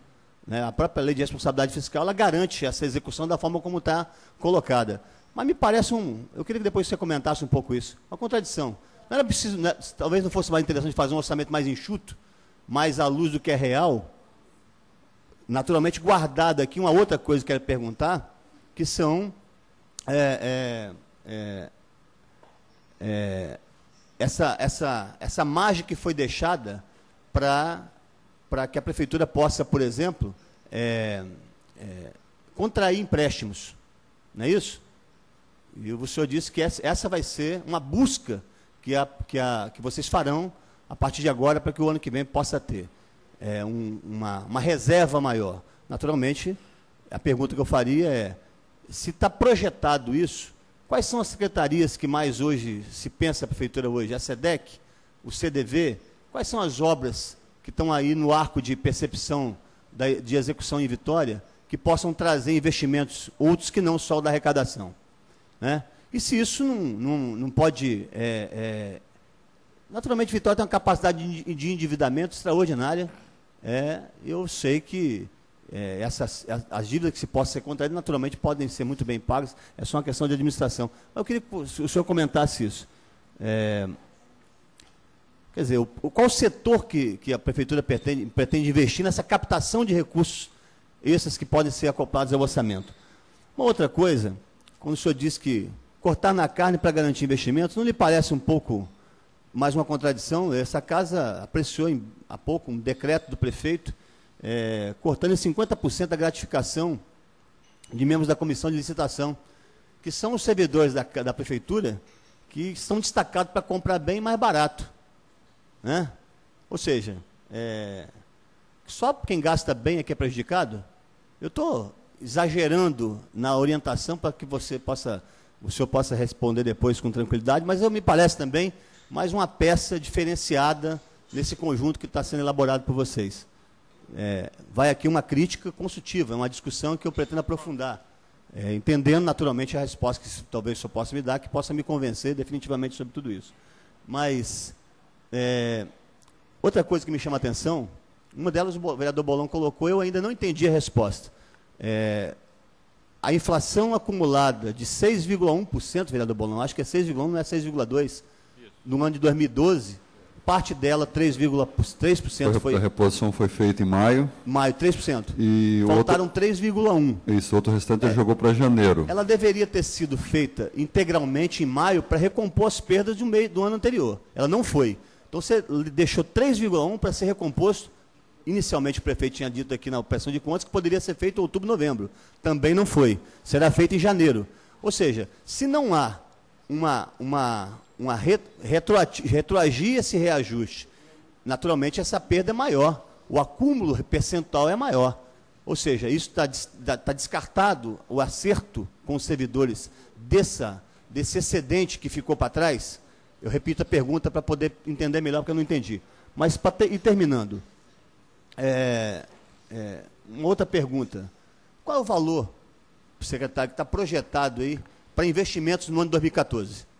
né? A própria lei de responsabilidade fiscal, ela garante essa execução da forma como está colocada. Mas me parece eu queria que depois você comentasse um pouco isso, uma contradição. Não era preciso, né, talvez não fosse mais interessante fazer um orçamento mais enxuto, mais à luz do que é real? Naturalmente, guardado aqui, uma outra coisa que eu quero perguntar, que são essa margem que foi deixada para que a prefeitura possa, por exemplo, contrair empréstimos. Não é isso? E o senhor disse que essa vai ser uma busca que vocês farão a partir de agora para que o ano que vem possa ter uma reserva maior. Naturalmente, a pergunta que eu faria é, se está projetado isso, quais são as secretarias que mais hoje se pensa a prefeitura hoje? A SEDEC, o CDV, quais são as obras que estão aí no arco de percepção de execução em Vitória, que possam trazer investimentos outros que não só o da arrecadação, né? E se isso não pode... naturalmente, Vitória tem uma capacidade de endividamento extraordinária. Eu sei que as dívidas que se possam ser contraídas, naturalmente, podem ser muito bem pagas, é só uma questão de administração. Mas eu queria que o senhor comentasse isso. Quer dizer, qual setor que a prefeitura pretende investir nessa captação de recursos, esses que podem ser acoplados ao orçamento? Uma outra coisa, quando o senhor disse que cortar na carne para garantir investimentos, não lhe parece um pouco mais uma contradição? Essa casa apreciou há pouco um decreto do prefeito cortando em 50% a gratificação de membros da comissão de licitação, que são os servidores da prefeitura que estão destacados para comprar bem mais barato, né? Ou seja, só quem gasta bem é que é prejudicado? Eu estou exagerando na orientação para que o senhor possa responder depois com tranquilidade, mas me parece também mais uma peça diferenciada nesse conjunto que está sendo elaborado por vocês. Vai aqui uma crítica construtiva, uma discussão que eu pretendo aprofundar, entendendo naturalmente a resposta que talvez o senhor possa me dar, que possa me convencer definitivamente sobre tudo isso. Mas, outra coisa que me chama a atenção, uma delas o vereador Bolon colocou, eu ainda não entendi a resposta. A inflação acumulada de 6,1%, vereador Bolon, acho que é 6,1%, não é 6,2%, no ano de 2012, parte dela, 3% foi... A reposição foi feita em maio. Maio, 3%. E faltaram 3,1%. Isso, outro restante ele jogou para janeiro. Ela deveria ter sido feita integralmente em maio para recompor as perdas do ano anterior. Ela não foi. Então, você deixou 3,1% para ser recomposto. Inicialmente, o prefeito tinha dito aqui na prestação de contas que poderia ser feito em outubro, novembro. Também não foi. Será feito em janeiro. Ou seja, se não há retroagir esse reajuste, naturalmente essa perda é maior, o acúmulo percentual é maior. Ou seja, isso está descartado o acerto com os servidores desse excedente que ficou para trás. Eu repito a pergunta para poder entender melhor, porque eu não entendi. Mas, ir terminando, uma outra pergunta. Qual é o valor, secretário, que está projetado aí para investimentos no ano de 2014?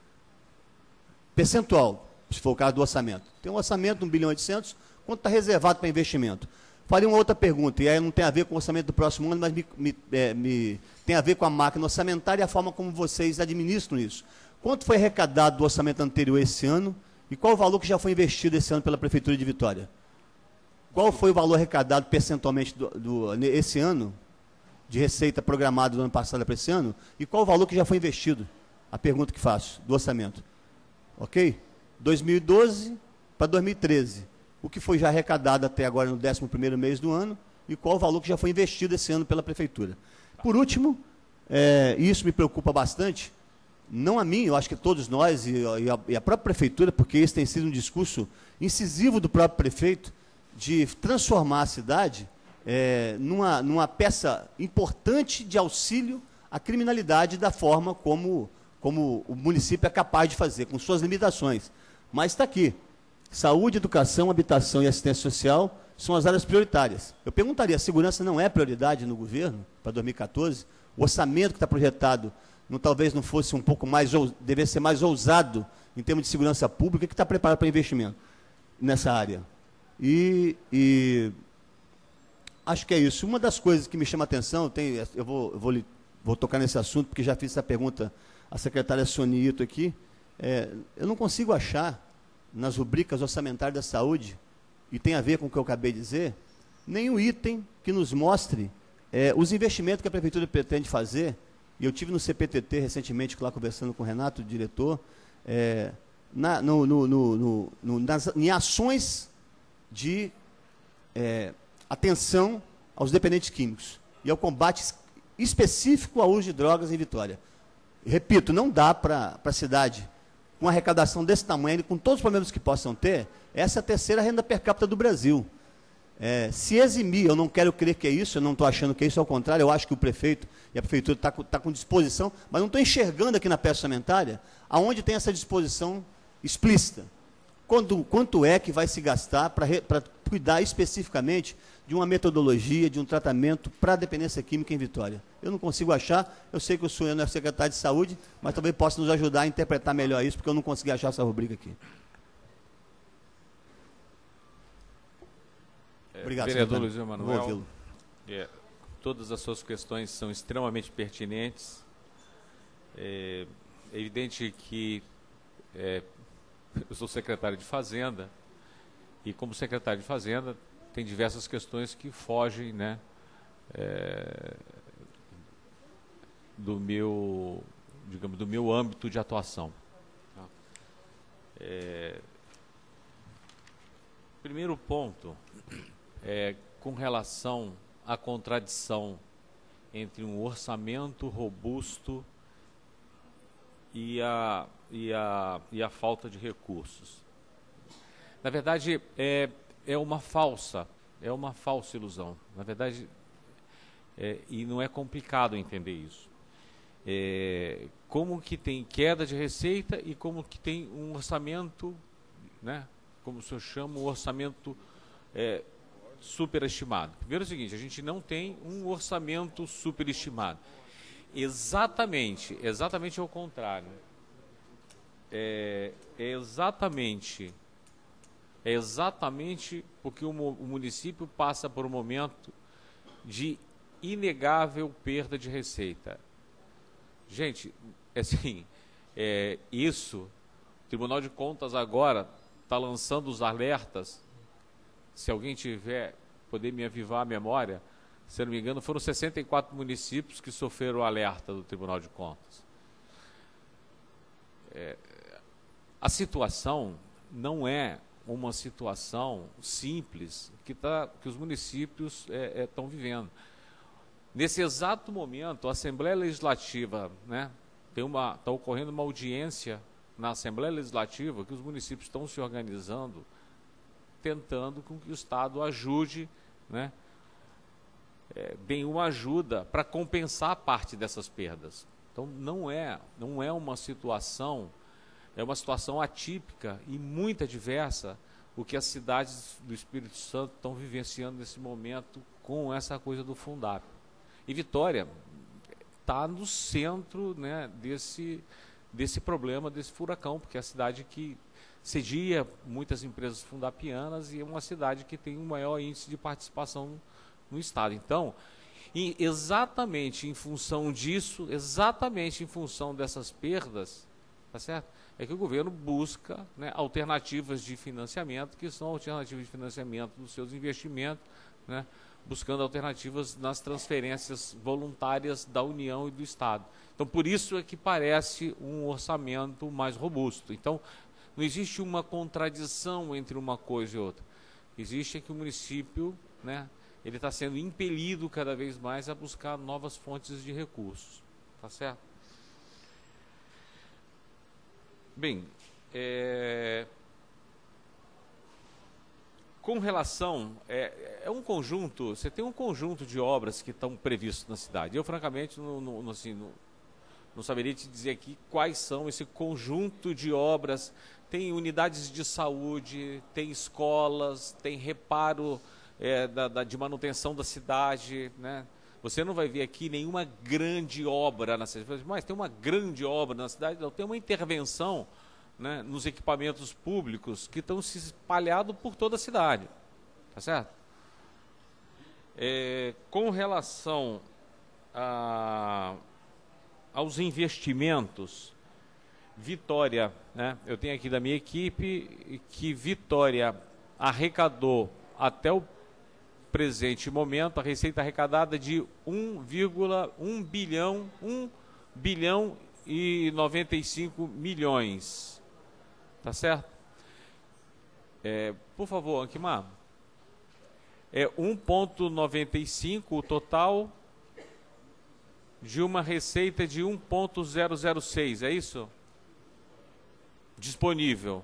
Percentual, se for o caso do orçamento. Tem um orçamento de 1 bilhão e 800, quanto está reservado para investimento? faria uma outra pergunta, e aí não tem a ver com o orçamento do próximo ano, mas tem a ver com a máquina orçamentária e a forma como vocês administram isso. Quanto foi arrecadado do orçamento anterior esse ano e qual o valor que já foi investido esse ano pela Prefeitura de Vitória? Qual foi o valor arrecadado percentualmente esse ano, de receita programada do ano passado para esse ano, e qual o valor que já foi investido? A pergunta que faço, do orçamento. Ok? 2012 para 2013. O que foi já arrecadado até agora no 11º mês do ano e qual o valor que já foi investido esse ano pela Prefeitura. Por último, isso me preocupa bastante, não a mim, eu acho que todos nós e a própria Prefeitura, porque esse tem sido um discurso incisivo do próprio prefeito, de transformar a cidade numa peça importante de auxílio à criminalidade da forma como o município é capaz de fazer, com suas limitações. Mas está aqui. Saúde, educação, habitação e assistência social são as áreas prioritárias. Eu perguntaria, a segurança não é prioridade no governo para 2014? O orçamento que está projetado talvez não fosse um pouco mais, deveria ser mais ousado em termos de segurança pública, que está preparado para investimento nessa área. E acho que é isso. Uma das coisas que me chama a atenção, eu vou tocar nesse assunto, porque já fiz essa pergunta à secretária Sonito aqui, eu não consigo achar, nas rubricas orçamentárias da saúde, e tem a ver com o que eu acabei de dizer, nenhum item que nos mostre os investimentos que a Prefeitura pretende fazer, e eu tive no CPTT recentemente, lá conversando com o Renato, o diretor, em ações de atenção aos dependentes químicos e ao combate específico ao uso de drogas em Vitória. Repito, não dá para a cidade, com uma arrecadação desse tamanho, com todos os problemas que possam ter, essa é a terceira renda per capita do Brasil. Se eximir, eu não quero crer que é isso, eu não estou achando que é isso, ao contrário, eu acho que o prefeito e a Prefeitura está com disposição, mas não estou enxergando aqui na peça orçamentária aonde tem essa disposição explícita. Quanto é que vai se gastar para cuidar especificamente de uma metodologia, de um tratamento para a dependência química em Vitória? Eu não consigo achar, eu sei que o senhor não é secretário de saúde, mas talvez possa nos ajudar a interpretar melhor isso, porque eu não consegui achar essa rubrica aqui. Obrigado, vereador Luiz Emanuel. Vou ouvi-lo. Todas as suas questões são extremamente pertinentes. É evidente que eu sou secretário de Fazenda e, como secretário de Fazenda, tem diversas questões que fogem, né, do meu âmbito de atuação. Primeiro ponto é com relação à contradição entre um orçamento robusto e a falta de recursos. Na verdade, é uma falsa ilusão. Na verdade, e não é complicado entender isso. Como que tem queda de receita e como que tem um orçamento, né, como o senhor chama, um orçamento superestimado. Primeiro é o seguinte, a gente não tem um orçamento superestimado. Exatamente ao contrário. É exatamente porque o município passa por um momento de inegável perda de receita. Gente, assim, isso, o Tribunal de Contas agora está lançando os alertas. Se alguém poder me avivar a memória, se eu não me engano, foram 64 municípios que sofreram o alerta do Tribunal de Contas. A situação não é uma situação simples que os municípios estão vivendo. Nesse exato momento, a Assembleia Legislativa, né, está ocorrendo uma audiência na Assembleia Legislativa que os municípios estão se organizando, tentando com que o Estado ajude, né, deem uma ajuda para compensar parte dessas perdas. Então, não é uma situação, é uma situação atípica e muito adversa o que as cidades do Espírito Santo estão vivenciando nesse momento com essa coisa do Fundap. E Vitória está no centro, né, desse problema, desse furacão, porque é a cidade que cedia muitas empresas fundapianas e é uma cidade que tem o maior índice de participação no Estado. Então, exatamente em função disso, exatamente em função dessas perdas, tá certo? É que o governo busca, né, alternativas de financiamento, que são alternativas de financiamento dos seus investimentos, né, buscando alternativas nas transferências voluntárias da União e do Estado. Então, por isso é que parece um orçamento mais robusto. Então, não existe uma contradição entre uma coisa e outra. Existe é que o município, né, ele está sendo impelido cada vez mais a buscar novas fontes de recursos. Tá certo? Bem, com relação, um conjunto, você tem um conjunto de obras que estão previstas na cidade. Eu, francamente, não saberia te dizer aqui quais são esse conjunto de obras. Tem unidades de saúde, tem escolas, tem reparo de manutenção da cidade, né? Você não vai ver aqui nenhuma grande obra na cidade, mas tem uma grande obra na cidade, não, tem uma intervenção, né, nos equipamentos públicos que estão se espalhados por toda a cidade, tá certo? Com relação aos investimentos, Vitória, né, eu tenho aqui da minha equipe que Vitória arrecadou até o presente momento a receita arrecadada de 1 bilhão e 95 milhões. Tá certo? Por favor, Anquimar. 1,95 o total de uma receita de 1,006, é isso? Disponível.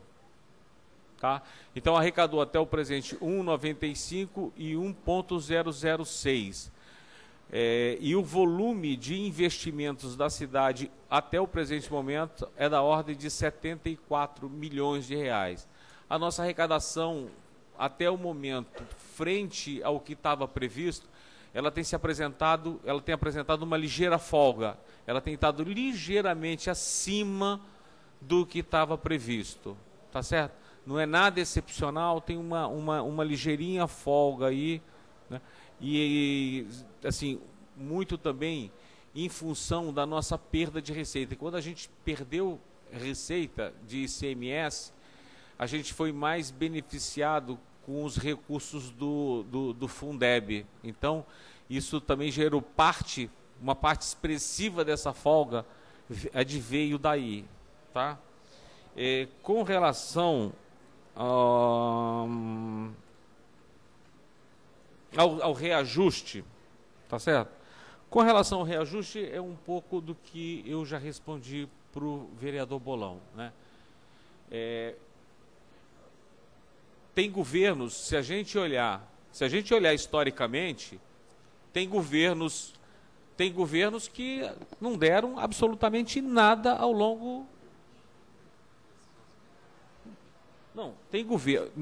Tá? Então arrecadou até o presente 1,95 e 1,006. E o volume de investimentos da cidade até o presente momento é da ordem de 74 milhões de reais. A nossa arrecadação até o momento, frente ao que estava previsto, ela tem apresentado uma ligeira folga. Ela tem estado ligeiramente acima do que estava previsto. Tá certo? Não é nada excepcional, tem uma ligeirinha folga aí, né? E, assim, muito também em função da nossa perda de receita. Quando a gente perdeu receita de ICMS, a gente foi mais beneficiado com os recursos do Fundeb. Então, isso também gerou uma parte expressiva dessa folga adveio daí, tá? Com relação ao reajuste, tá certo? Com relação ao reajuste, é um pouco do que eu já respondi para o vereador Bolão, né? Tem governos, se a gente olhar historicamente, tem governos que não deram absolutamente nada ao longo. Não, tem governo.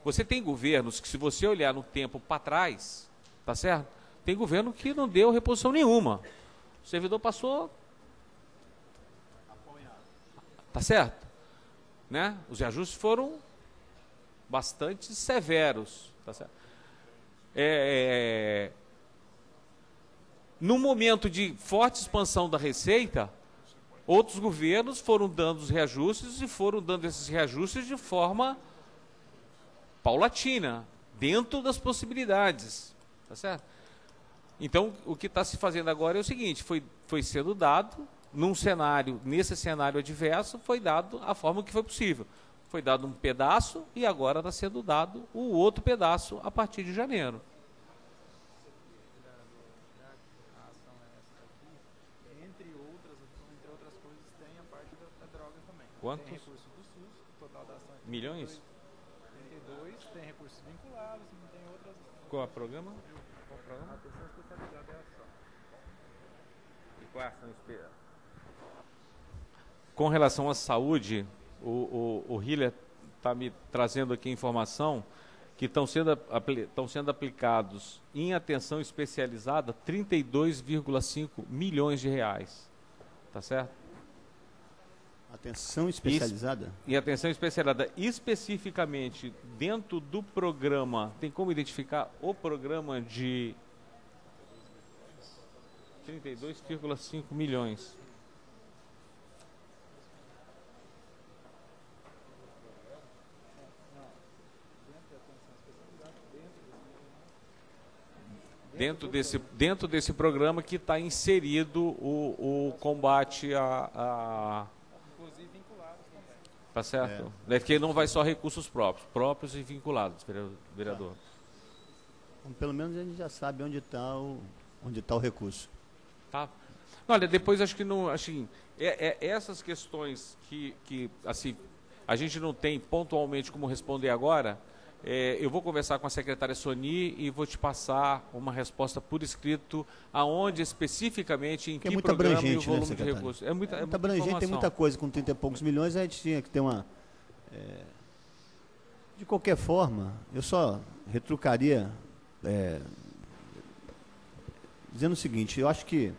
Você tem governos que, se você olhar no tempo para trás, tá certo? Tem governo que não deu reposição nenhuma. O servidor passou. Tá certo? Né? Os reajustes foram bastante severos. Tá certo? No momento de forte expansão da receita, outros governos foram dando os reajustes e foram dando esses reajustes de forma paulatina, dentro das possibilidades, tá certo? Então, o que está se fazendo agora é o seguinte, foi sendo dado, nesse cenário adverso, foi dado a forma que foi possível. Foi dado um pedaço e agora está sendo dado o outro pedaço a partir de janeiro. Quantos? Tem recurso do SUS, o total da ação é milhões? 32, tem recursos vinculados, não tem outras. Qual é o programa? A atenção especializada é a ação. E qual é a ação especial? Com relação à saúde, o Hiller está me trazendo aqui informação que estão sendo aplicados em atenção especializada 32,5 milhões de reais. Tá certo? Atenção especializada? E atenção especializada. Especificamente, dentro do programa, tem como identificar o programa de 32,5 milhões. Dentro desse programa que está inserido o combate a Inclusive vinculados também. Tá certo? É que não vai só recursos próprios e vinculados, vereador. Então, pelo menos a gente já sabe onde está o recurso. Tá. Olha, depois acho que não, assim, essas questões que assim a gente não tem pontualmente como responder agora. Eu vou conversar com a secretária Soni e vou te passar uma resposta por escrito, aonde especificamente, em que muito programa e o abrangente, volume né, de recursos. É muita abrangente, informação. tem muita coisa. Com 30 e poucos milhões, a gente tinha que ter uma... De qualquer forma, eu só retrucaria dizendo o seguinte: eu acho que,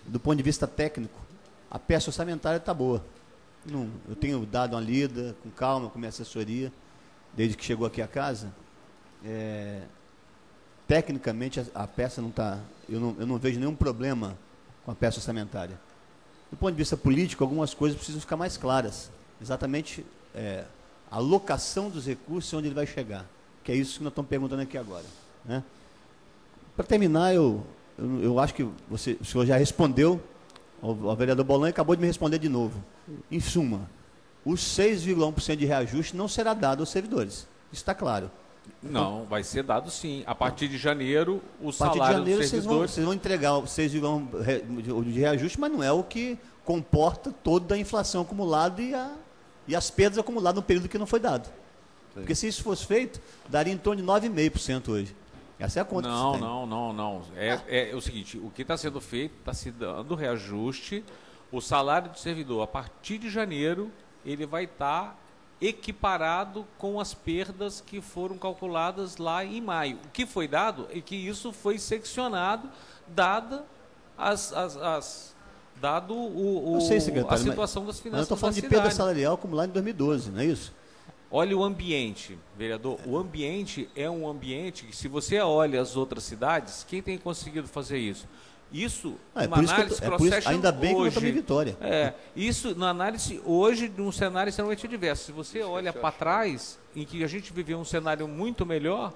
do ponto de vista técnico, a peça orçamentária está boa. Eu tenho dado uma lida com calma, com minha assessoria, desde que chegou aqui a casa. Tecnicamente a peça não está... Eu não vejo nenhum problema com a peça orçamentária. Do ponto de vista político, algumas coisas precisam ficar mais claras. Exatamente a alocação dos recursos e onde ele vai chegar. Que é isso que nós estamos perguntando aqui agora, né? Para terminar, eu acho que o senhor já respondeu ao vereador Bolan e acabou de me responder de novo. Em suma, os 6,1% de reajuste não será dado aos servidores. Isso está claro. Não, vai ser dado sim. A partir de janeiro, o salário A partir de janeiro, dos servidores... vocês vão entregar o 6,1% de reajuste, mas não é o que comporta toda a inflação acumulada e as perdas acumuladas no período que não foi dado. Porque se isso fosse feito, daria em torno de 9,5% hoje. Essa é a conta que se tem. Não. É o seguinte, o que está sendo feito, está se dando reajuste, o salário do servidor, a partir de janeiro, ele vai estar equiparado com as perdas que foram calculadas lá em maio. O que foi dado é que isso foi seccionado, dado a situação das finanças. Eu estou falando de perda salarial acumulada em 2012, não é isso? Olha o ambiente, vereador. O ambiente é um ambiente que, se você olha as outras cidades, quem tem conseguido fazer isso? Isso, uma análise ainda bem que não estamos em Vitória. Isso, na análise hoje, de um cenário extremamente diverso. Se você olha para trás, em que a gente viveu um cenário muito melhor,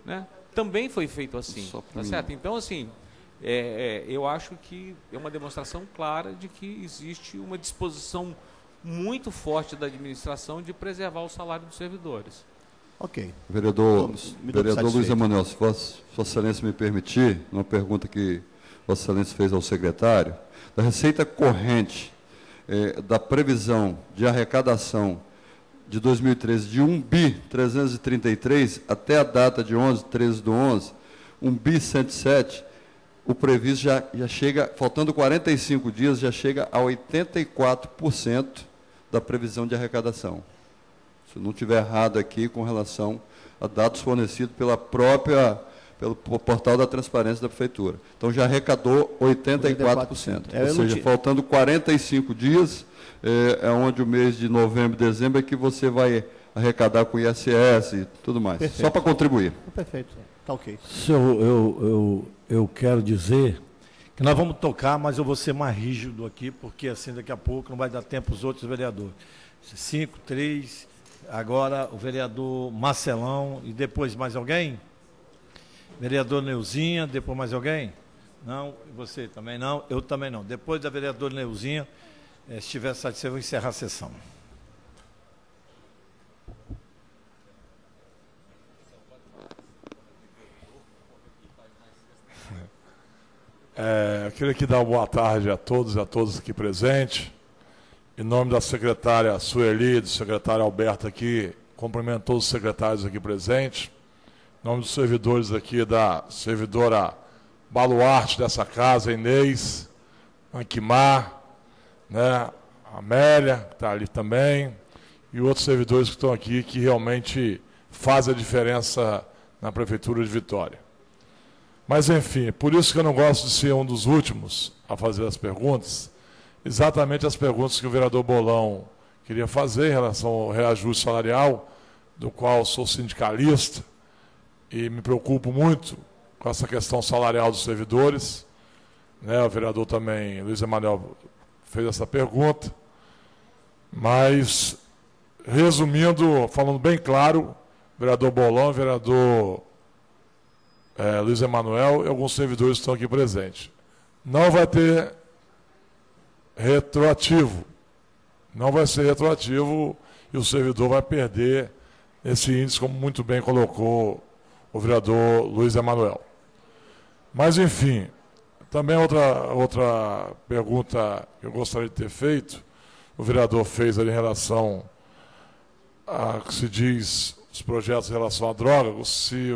né, também foi feito assim. Tá certo? Então, assim, eu acho que é uma demonstração clara de que existe uma disposição muito forte da administração de preservar o salário dos servidores. Ok. Vereador Luiz Emanuel, se Vossa Excelência me permitir, uma pergunta que Vossa Excelência fez ao secretário, da receita corrente da previsão de arrecadação de 2013 de 1.333 até a data de 13/11, 1.107, o previsto já chega, faltando 45 dias, já chega a 84% da previsão de arrecadação. Se eu não estiver errado aqui com relação a dados fornecidos pelo portal da transparência da Prefeitura. Então, já arrecadou 84%. Ou seja, faltando 45 dias, é onde o mês de novembro e dezembro é que você vai arrecadar com ISS e tudo mais. Perfeito. Só para contribuir. Perfeito. Está ok. Eu quero dizer que nós vamos tocar, mas eu vou ser mais rígido aqui, porque assim daqui a pouco não vai dar tempo os outros vereadores. 5, 3, agora o vereador Marcelão e depois mais alguém? Vereador Neuzinha, depois mais alguém? Não, você também não, eu também não. Depois da vereadora Neuzinha, se estiver satisfeito, eu vou encerrar a sessão. Eu queria aqui dar uma boa tarde a todos e a todas aqui presentes. Em nome da secretária Sueli, do secretário Alberto aqui, cumprimento todos os secretários aqui presentes. Em nome dos servidores aqui, da servidora baluarte dessa casa, Inês, Anquimar, né, Amélia, que está ali também, e outros servidores que estão aqui, que realmente fazem a diferença na Prefeitura de Vitória. Mas, enfim, por isso que eu não gosto de ser um dos últimos a fazer as perguntas, exatamente as perguntas que o vereador Bolão queria fazer em relação ao reajuste salarial, do qual sou sindicalista e me preocupo muito com essa questão salarial dos servidores. Né, o vereador também, Luiz Emanuel, fez essa pergunta. Mas, resumindo, falando bem claro, vereador Bolão, vereador Luiz Emanuel e alguns servidores estão aqui presentes. Não vai ter retroativo. Não vai ser retroativo e o servidor vai perder esse índice, como muito bem colocou o vereador Luiz Emanuel. Mas, enfim, também outra pergunta que eu gostaria de ter feito, o vereador fez ali em relação a que se diz os projetos em relação à droga, se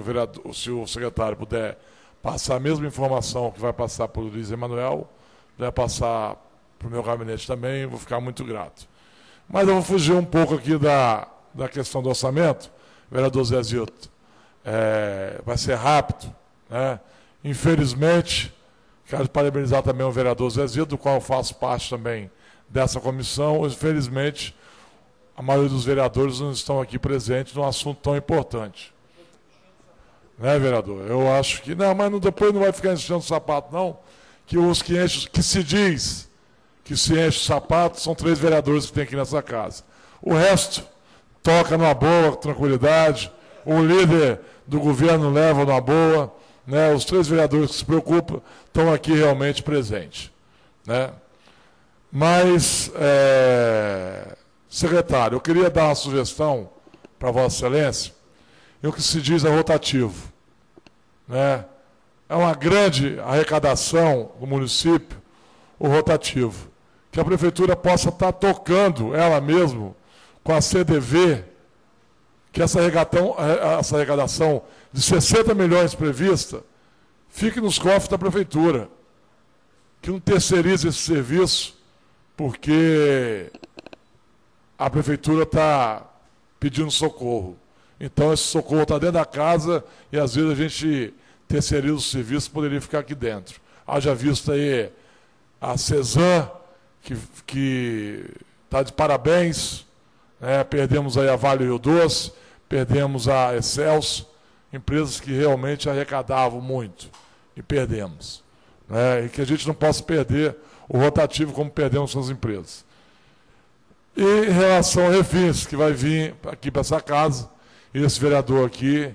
o secretário puder passar a mesma informação que vai passar para o Luiz Emanuel, puder passar para o meu gabinete também, eu vou ficar muito grato. Mas eu vou fugir um pouco aqui da questão do orçamento, vereador Zé Zito. Vai ser rápido, né? Infelizmente, quero parabenizar também o vereador Zé Zito, do qual eu faço parte também dessa comissão. Infelizmente, a maioria dos vereadores não estão aqui presentes num assunto tão importante. Né, vereador? Eu acho que... Não, mas depois não vai ficar enchendo o sapato, não. Que os que enchem... Que se diz que se enche o sapato são 3 vereadores que tem aqui nessa casa. O resto toca numa boa, tranquilidade. O líder do governo leva numa boa. Né? Os 3 vereadores que se preocupam estão aqui realmente presentes. Né? Mas, secretário, eu queria dar uma sugestão para Vossa Excelência, e o que se diz é rotativo. Né? É uma grande arrecadação do município, o rotativo. Que a prefeitura possa estar tocando ela mesma com a CDV, que essa arrecadação de 60 milhões prevista fique nos cofres da prefeitura. Que não terceirize esse serviço, porque a prefeitura está pedindo socorro. Então, esse socorro está dentro da casa e, às vezes, a gente terceiriza o serviço, poderia ficar aqui dentro. Haja visto aí a Cezan, que está de parabéns, né? Perdemos aí a Vale Rio Doce, perdemos a Excelso, empresas que realmente arrecadavam muito, e perdemos. Né? E que a gente não possa perder o rotativo como perdemos com as empresas. E em relação ao Refins, que vai vir aqui para essa casa, e esse vereador aqui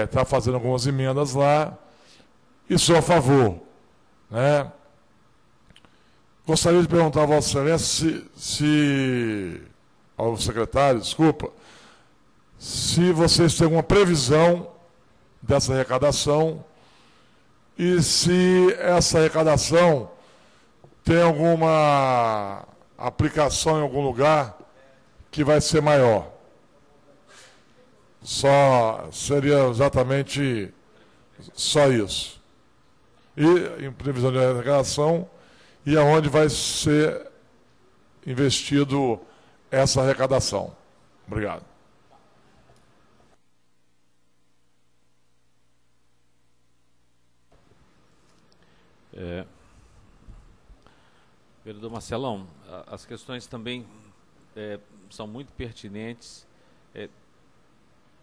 está fazendo algumas emendas lá, e sou a favor. Né? Gostaria de perguntar a Vossa Excelência ao secretário, desculpa, se vocês têm alguma previsão dessa arrecadação e se essa arrecadação tem alguma aplicação em algum lugar que vai ser maior. Seria exatamente só isso. E em previsão de arrecadação, e aonde vai ser investido essa arrecadação. Obrigado. Vereador Marcelão, as questões também são muito pertinentes.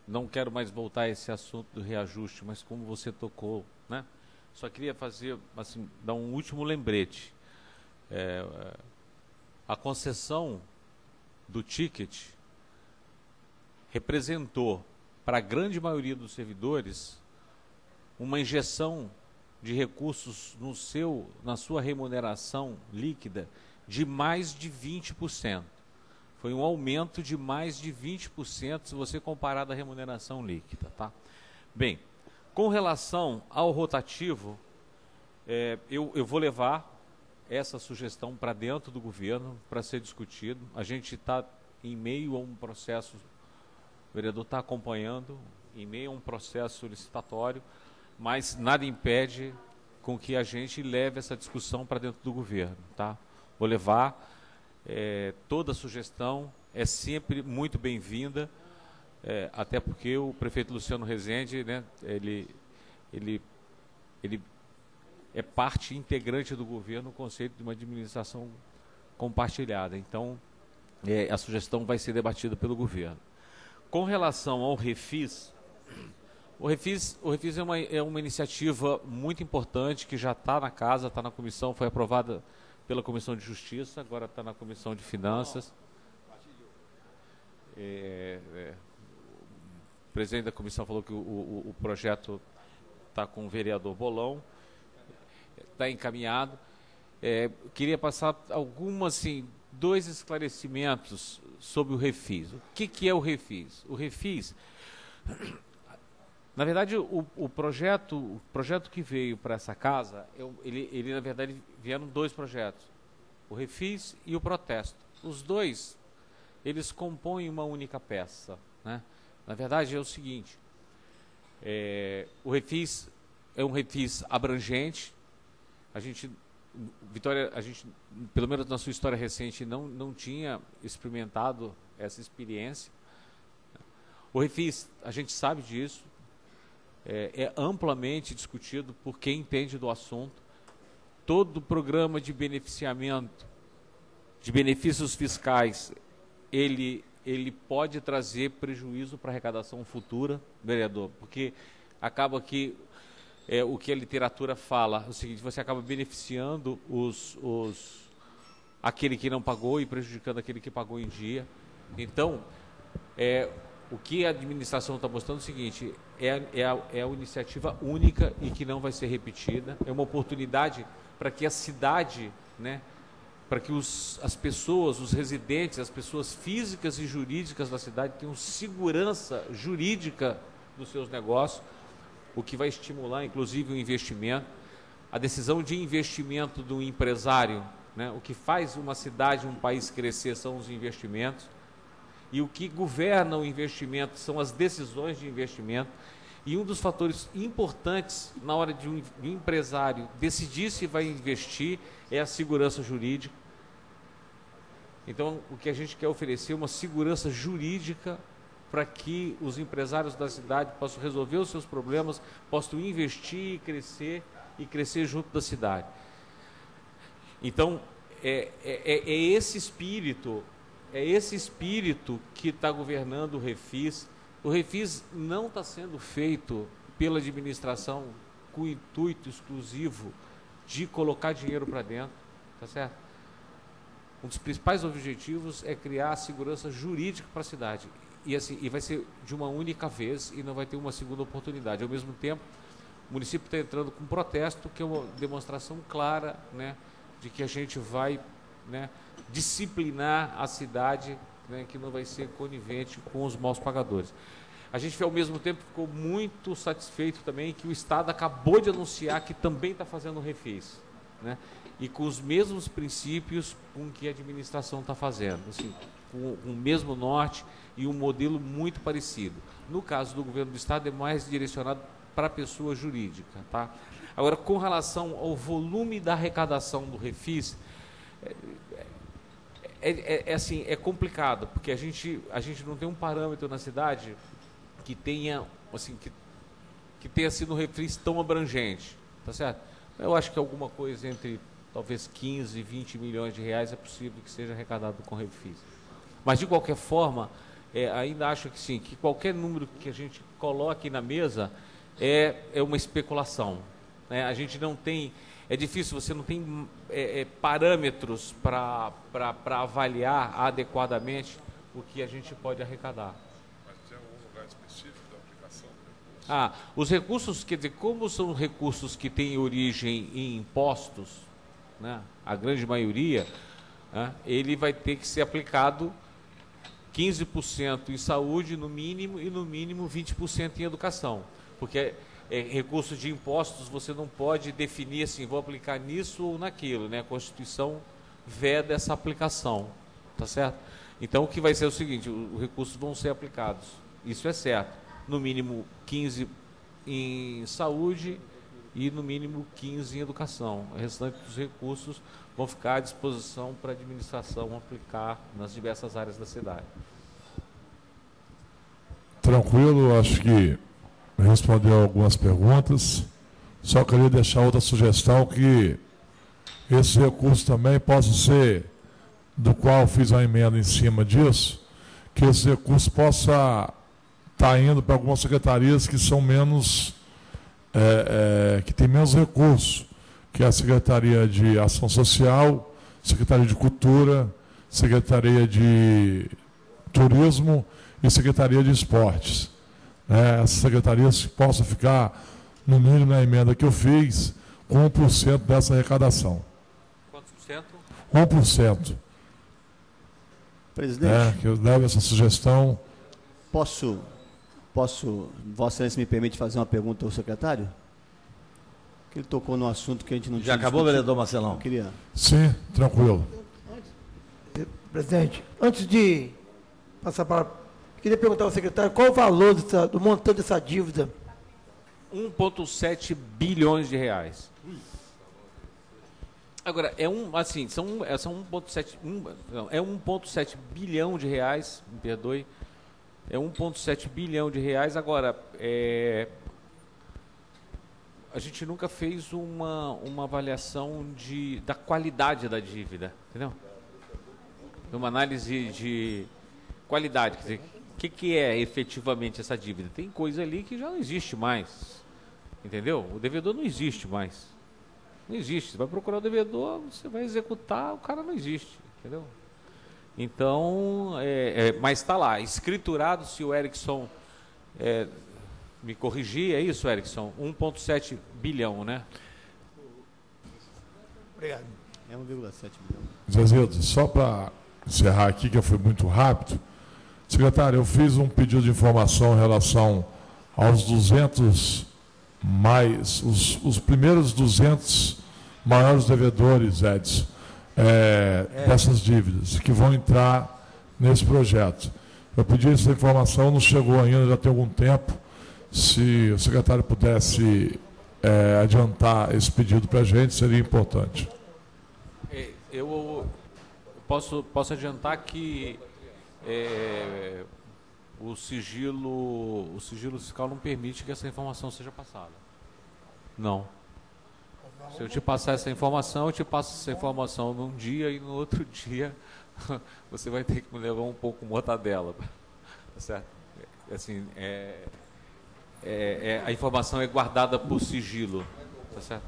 Não quero mais voltar a esse assunto do reajuste, mas como você tocou, né? Só queria fazer, assim, dar um último lembrete. A concessão do ticket representou para a grande maioria dos servidores uma injeção de recursos na sua remuneração líquida de mais de 20%. Foi um aumento de mais de 20% se você comparar da remuneração líquida. Tá? Bem, com relação ao rotativo, eu vou levar essa sugestão para dentro do governo para ser discutido. A gente está em meio a um processo, o vereador está acompanhando, em meio a um processo licitatório, mas nada impede com que a gente leve essa discussão para dentro do governo. Tá? Vou levar, toda sugestão é sempre muito bem-vinda, até porque o prefeito Luciano Rezende, né, ele é parte integrante do governo o conceito de uma administração compartilhada. Então, a sugestão vai ser debatida pelo governo. Com relação ao Refis, o Refis é uma iniciativa muito importante que já está na casa, está na comissão, foi aprovada pela Comissão de Justiça, agora está na Comissão de Finanças. O presidente da comissão falou que o projeto está com o vereador Bolão, está encaminhado. Queria passar dois esclarecimentos sobre o Refis. O que é o Refis? O Refis, na verdade, o projeto que veio para essa casa, ele na verdade vieram dois projetos, o Refis e o Protesto. Os dois, eles compõem uma única peça, né? Na verdade é o seguinte, o Refis é um Refis abrangente. Vitória, pelo menos na sua história recente, não tinha experimentado essa experiência. O Refis, a gente sabe disso, é amplamente discutido por quem entende do assunto. Todo programa de beneficiamento, de benefícios fiscais, ele pode trazer prejuízo para a arrecadação futura, vereador, porque acaba que o que a literatura fala é o seguinte: você acaba beneficiando aquele que não pagou e prejudicando aquele que pagou em dia. Então, o que a administração está mostrando é o seguinte: é a iniciativa única e que não vai ser repetida. É uma oportunidade para que a cidade, né, para que as pessoas, os residentes, as pessoas físicas e jurídicas da cidade tenham segurança jurídica dos seus negócios, o que vai estimular, inclusive, o investimento. A decisão de investimento do empresário, né, o que faz uma cidade, um país crescer são os investimentos, e o que governa o investimento são as decisões de investimento. E um dos fatores importantes na hora de um empresário decidir se vai investir é a segurança jurídica. Então, o que a gente quer oferecer é uma segurança jurídica para que os empresários da cidade possam resolver os seus problemas, possam investir e crescer junto da cidade. Então, esse espírito que está governando o Refis. O Refis não está sendo feito pela administração com o intuito exclusivo de colocar dinheiro para dentro, tá certo? Um dos principais objetivos é criar a segurança jurídica para a cidade. E vai ser de uma única vez e não vai ter uma segunda oportunidade. Ao mesmo tempo, o município está entrando com um protesto, que é uma demonstração clara, né, de que a gente vai, né, disciplinar a cidade, né, que não vai ser conivente com os maus pagadores. A gente, ao mesmo tempo, ficou muito satisfeito também que o Estado acabou de anunciar que também está fazendo o Refis, né, e com os mesmos princípios com que a administração está fazendo, assim, com o mesmo norte e um modelo muito parecido. No caso do governo do Estado, é mais direcionado para a pessoa jurídica, tá? Agora, com relação ao volume da arrecadação do Refis, é complicado, porque a gente não tem um parâmetro na cidade que tenha, assim, que tenha sido um Refis tão abrangente, tá certo? Eu acho que alguma coisa entre talvez 15 e 20 milhões de reais é possível que seja arrecadado com Refis. Mas, de qualquer forma, ainda acho que sim, que qualquer número que a gente coloque na mesa é uma especulação, né? A gente não tem, é difícil, você não tem parâmetros para avaliar adequadamente o que a gente pode arrecadar. Mas tem algum lugar específico da aplicação? Os recursos, quer dizer, como são recursos que têm origem em impostos, né, a grande maioria, né, ele vai ter que ser aplicado 15% em saúde, no mínimo, e no mínimo 20% em educação. Porque recursos de impostos você não pode definir assim, vou aplicar nisso ou naquilo, né? A Constituição veda essa aplicação, tá certo? Então, o que vai ser o seguinte: os recursos vão ser aplicados, isso é certo, no mínimo 15% em saúde e no mínimo 15% em educação. O restante dos recursos vão ficar à disposição para a administração aplicar nas diversas áreas da cidade. Tranquilo, acho que respondeu algumas perguntas. Só queria deixar outra sugestão, que esse recurso também possa ser, do qual fiz uma emenda em cima disso, que esse recurso possa estar indo para algumas secretarias que são menos, que tem menos recursos, que é a Secretaria de Ação Social, Secretaria de Cultura, Secretaria de Turismo e Secretaria de Esportes. Essas secretarias possam ficar, no mínimo na emenda que eu fiz, com 1% dessa arrecadação. Quantos por cento? 1%. Presidente, Que eu levo essa sugestão. posso, Vossa Excelência me permite fazer uma pergunta ao secretário? Que ele tocou no assunto que a gente não tinha Já acabou, discutido. vereador Marcelão? Eu queria... Sim, tranquilo. Presidente, antes de passar para... Queria perguntar ao secretário qual o valor do montante dessa dívida. 1,7 bilhões de reais. Agora, são 1,7 bilhão de reais, me perdoe, é 1,7 bilhão de reais. Agora, a gente nunca fez uma avaliação da qualidade da dívida, entendeu? Uma análise de qualidade, quer dizer, o que é efetivamente essa dívida? Tem coisa ali que já não existe mais, entendeu? O devedor não existe mais. Não existe. Você vai procurar o devedor, você vai executar, o cara não existe, entendeu? Então, mas está lá, escriturado, se o Erickson me corrigir, é isso, Erickson? 1,7 bilhão, né? Obrigado. É 1,7 bilhão. Zezedo, só para encerrar aqui, que eu fui muito rápido. Secretário, eu fiz um pedido de informação em relação aos 200 mais, os primeiros 200 maiores devedores, Edson, dessas dívidas, que vão entrar nesse projeto. Eu pedi essa informação, não chegou ainda, já tem algum tempo. Se o secretário pudesse adiantar esse pedido para a gente, seria importante. Eu posso adiantar que o sigilo fiscal não permite que essa informação seja passada. Não. Se eu te passar essa informação, eu te passo essa informação num dia e no outro dia você vai ter que me levar um pouco mortadela. Tá certo? Assim, a informação é guardada por sigilo. Tá certo?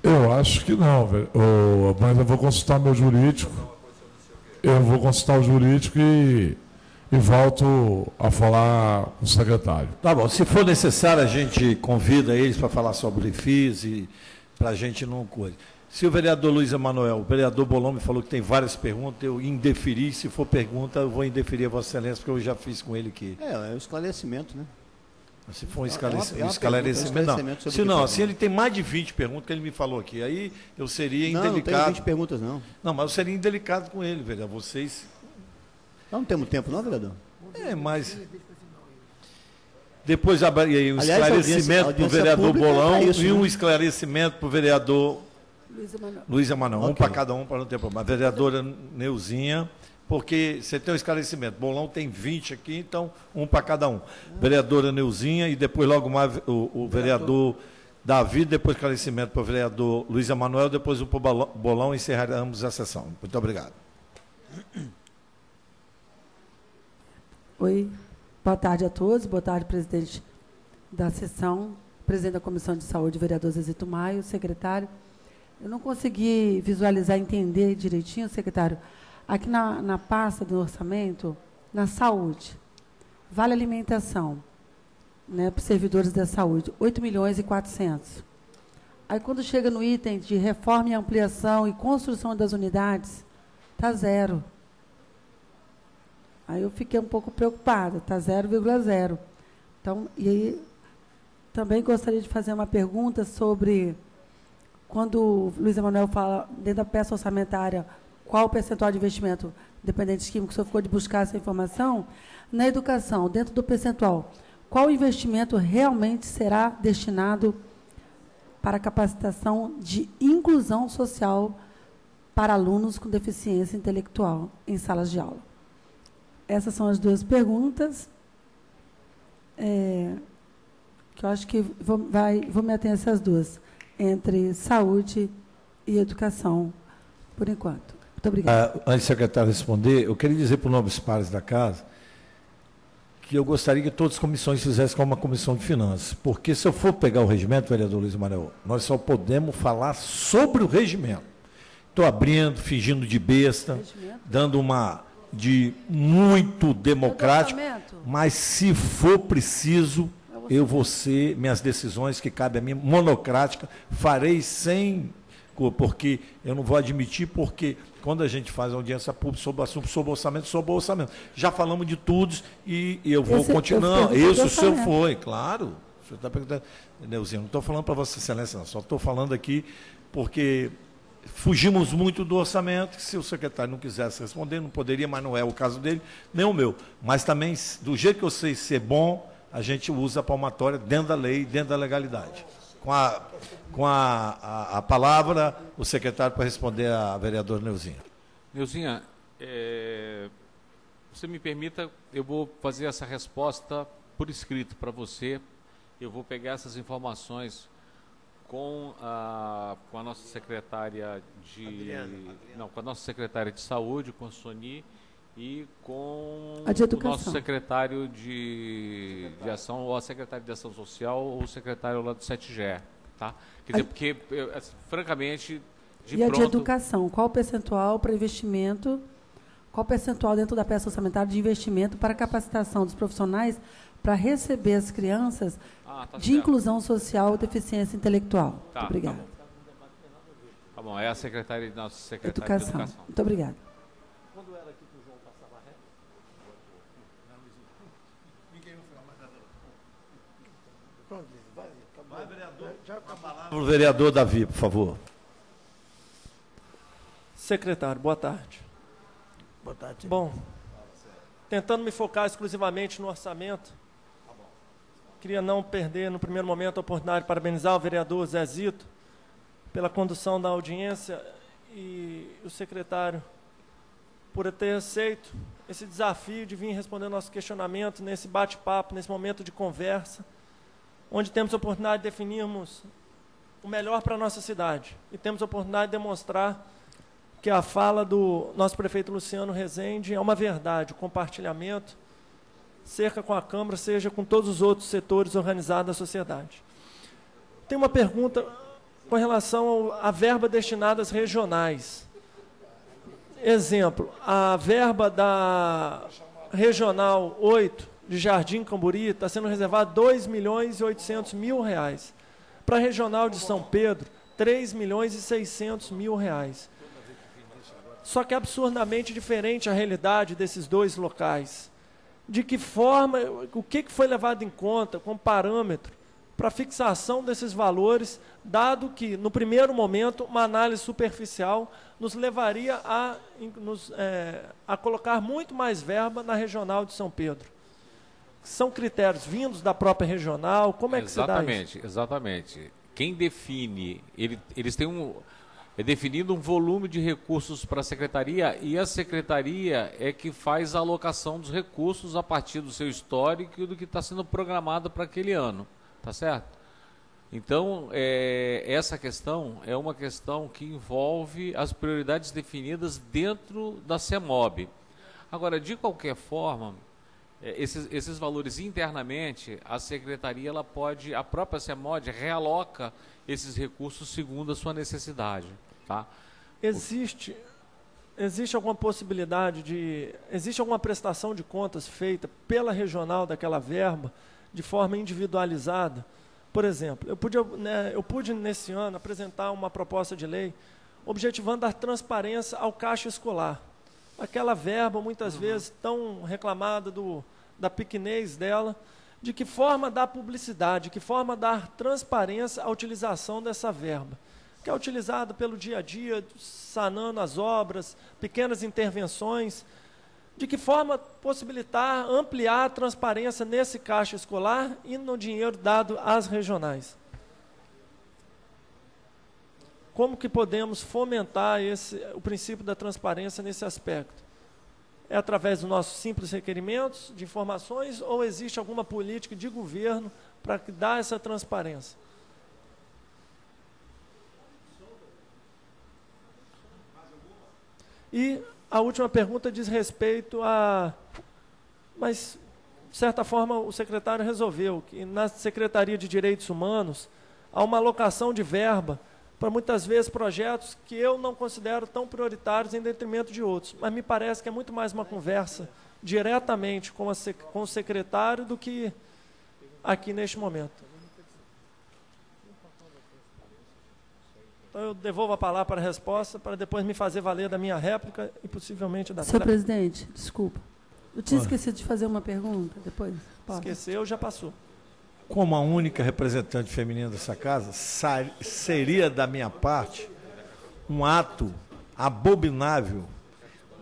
Eu acho que não, velho. Mas eu vou consultar meu jurídico. Eu vou consultar o jurídico e volto a falar com o secretário. Tá bom, se for necessário, a gente convida eles para falar sobre FIIs e para a gente não coisa. Se o vereador Luiz Emanuel, o vereador Bolão me falou que tem várias perguntas, eu indeferi, se for pergunta, eu vou indeferir a Vossa Excelência, porque eu já fiz com ele aqui. É um esclarecimento, né? Se for um esclarecimento, não. Se não, assim, ele tem mais de 20 perguntas que ele me falou aqui. Aí eu seria indelicado. Não tem 20 perguntas, não. Não, mas eu seria indelicado com ele, vereador. Vocês. Não temos tempo, não, vereador? Mas. Depois um Aliás, esclarecimento para o vereador Bolão isso, e um né? esclarecimento para o vereador Luiz Emanuel. Okay. Um para cada um, para não ter problema. A vereadora Neuzinha. Porque você tem um esclarecimento. Bolão tem 20 aqui, então um para cada um. Vereadora Neuzinha e depois logo mais o vereador Davi, depois esclarecimento para o vereador Luiz Emanuel, depois o Bolão e encerraremos a sessão. Muito obrigado. Oi, boa tarde a todos, boa tarde, presidente da sessão, presidente da Comissão de Saúde, vereador Zezito Maio, secretário. Eu não consegui visualizar, entender direitinho, secretário. Aqui na pasta do orçamento, na saúde, vale alimentação, né, para os servidores da saúde, 8.400.000. Aí, quando chega no item de reforma e ampliação e construção das unidades, está 0. Aí eu fiquei um pouco preocupada, está 0,0. Então, e aí, também gostaria de fazer uma pergunta sobre, quando o Luiz Emanuel fala, dentro da peça orçamentária, qual o percentual de investimento dependentes químicos, o senhor ficou de buscar essa informação. Na educação, dentro do percentual, qual investimento realmente será destinado para a capacitação de inclusão social para alunos com deficiência intelectual em salas de aula? Essas são as duas perguntas que que eu acho que vou me ater a essas duas, entre saúde e educação, por enquanto. Muito obrigada. Antes do secretário responder, eu queria dizer para os nobres pares da casa que eu gostaria que todas as comissões fizessem como uma comissão de finanças, porque se eu for pegar o regimento, vereador Luiz Manuel, nós só podemos falar sobre o regimento. Estou abrindo, fingindo de besta, dando uma de muito democrático, mas se for preciso, eu vou ser, minhas decisões que cabem a mim, monocrática, farei sem, porque eu não vou admitir, porque quando a gente faz audiência pública sobre o assunto, sobre o orçamento, já falamos de tudo e eu vou continuar. Isso o senhor foi, claro. O senhor está perguntando, Neuzinho, não estou falando para Vossa Excelência, não, só estou falando aqui porque fugimos muito do orçamento, que se o secretário não quisesse responder, não poderia, mas não é o caso dele, nem o meu. Mas também, do jeito que eu sei ser bom, a gente usa a palmatória dentro da lei, dentro da legalidade. Com a palavra, o secretário para responder à vereadora Neuzinha. Neuzinha, você me permita, eu vou fazer essa resposta por escrito para você. Eu vou pegar essas informações com a nossa secretária com a nossa secretária de saúde, com a Soni, e com o nosso secretário de ação, ou a secretária de ação social, ou o secretário lá do 7GE, tá? Quer dizer, porque, francamente, de pronto... E a de educação, qual o percentual para investimento, qual o percentual dentro da peça orçamentária de investimento para capacitação dos profissionais para receber as crianças de inclusão social e deficiência intelectual? Muito obrigada. Tá bom, é a secretária de nossa secretária de educação. Muito obrigada. O vereador Davi, por favor. Secretário, boa tarde. Boa tarde. Bom, tentando me focar exclusivamente no orçamento, queria não perder, no primeiro momento, a oportunidade de parabenizar o vereador Zezito pela condução da audiência e o secretário por ter aceito esse desafio de vir responder nosso questionamento nesse bate-papo, nesse momento de conversa, onde temos a oportunidade de definirmos o melhor para a nossa cidade. E temos a oportunidade de demonstrar que a fala do nosso prefeito Luciano Rezende é uma verdade, o compartilhamento, seja com a Câmara, seja com todos os outros setores organizados da sociedade. Tem uma pergunta com relação à verba destinada às regionais. Exemplo, a verba da Regional 8, de Jardim Camburi, está sendo reservada R$2.800.000. Para a Regional de São Pedro, R$3.600.000. Só que é absurdamente diferente a realidade desses dois locais. De que forma, o que foi levado em conta como parâmetro para a fixação desses valores, dado que, no primeiro momento, uma análise superficial nos levaria a colocar muito mais verba na Regional de São Pedro. São critérios vindos da própria regional? Como é que se dá isso? Exatamente. Quem define, eles têm definido um volume de recursos para a secretaria, e a secretaria é que faz a alocação dos recursos a partir do seu histórico e do que está sendo programado para aquele ano. Tá certo? Então, essa questão é uma questão que envolve as prioridades definidas dentro da CEMOB. Agora, de qualquer forma, esses valores internamente, a secretaria, a própria CEMOB realoca esses recursos segundo a sua necessidade. Tá? Existe alguma possibilidade existe alguma prestação de contas feita pela regional daquela verba de forma individualizada? Por exemplo, eu pude nesse ano apresentar uma proposta de lei objetivando dar transparência ao caixa escolar. Aquela verba, muitas vezes, tão reclamada da pequenez dela, de que forma dar publicidade, de que forma dar transparência à utilização dessa verba, que é utilizada pelo dia a dia, sanando as obras, pequenas intervenções, de que forma possibilitar, ampliar a transparência nesse caixa escolar e no dinheiro dado às regionais. Como que podemos fomentar o princípio da transparência nesse aspecto? É através dos nossos simples requerimentos de informações ou existe alguma política de governo para dar essa transparência. E a última pergunta diz respeito a... Mas, de certa forma, o secretário resolveu que na Secretaria de Direitos Humanos há uma alocação de verba para, muitas vezes, projetos que eu não considero tão prioritários em detrimento de outros. Mas me parece que é muito mais uma conversa diretamente com o secretário do que aqui neste momento. Então, eu devolvo a palavra para a resposta, para depois me fazer valer da minha réplica e possivelmente da... Senhor presidente, desculpa. Eu tinha esquecido de fazer uma pergunta depois. Pode. Esqueceu, já passou. Como a única representante feminina dessa casa, seria da minha parte um ato abominável,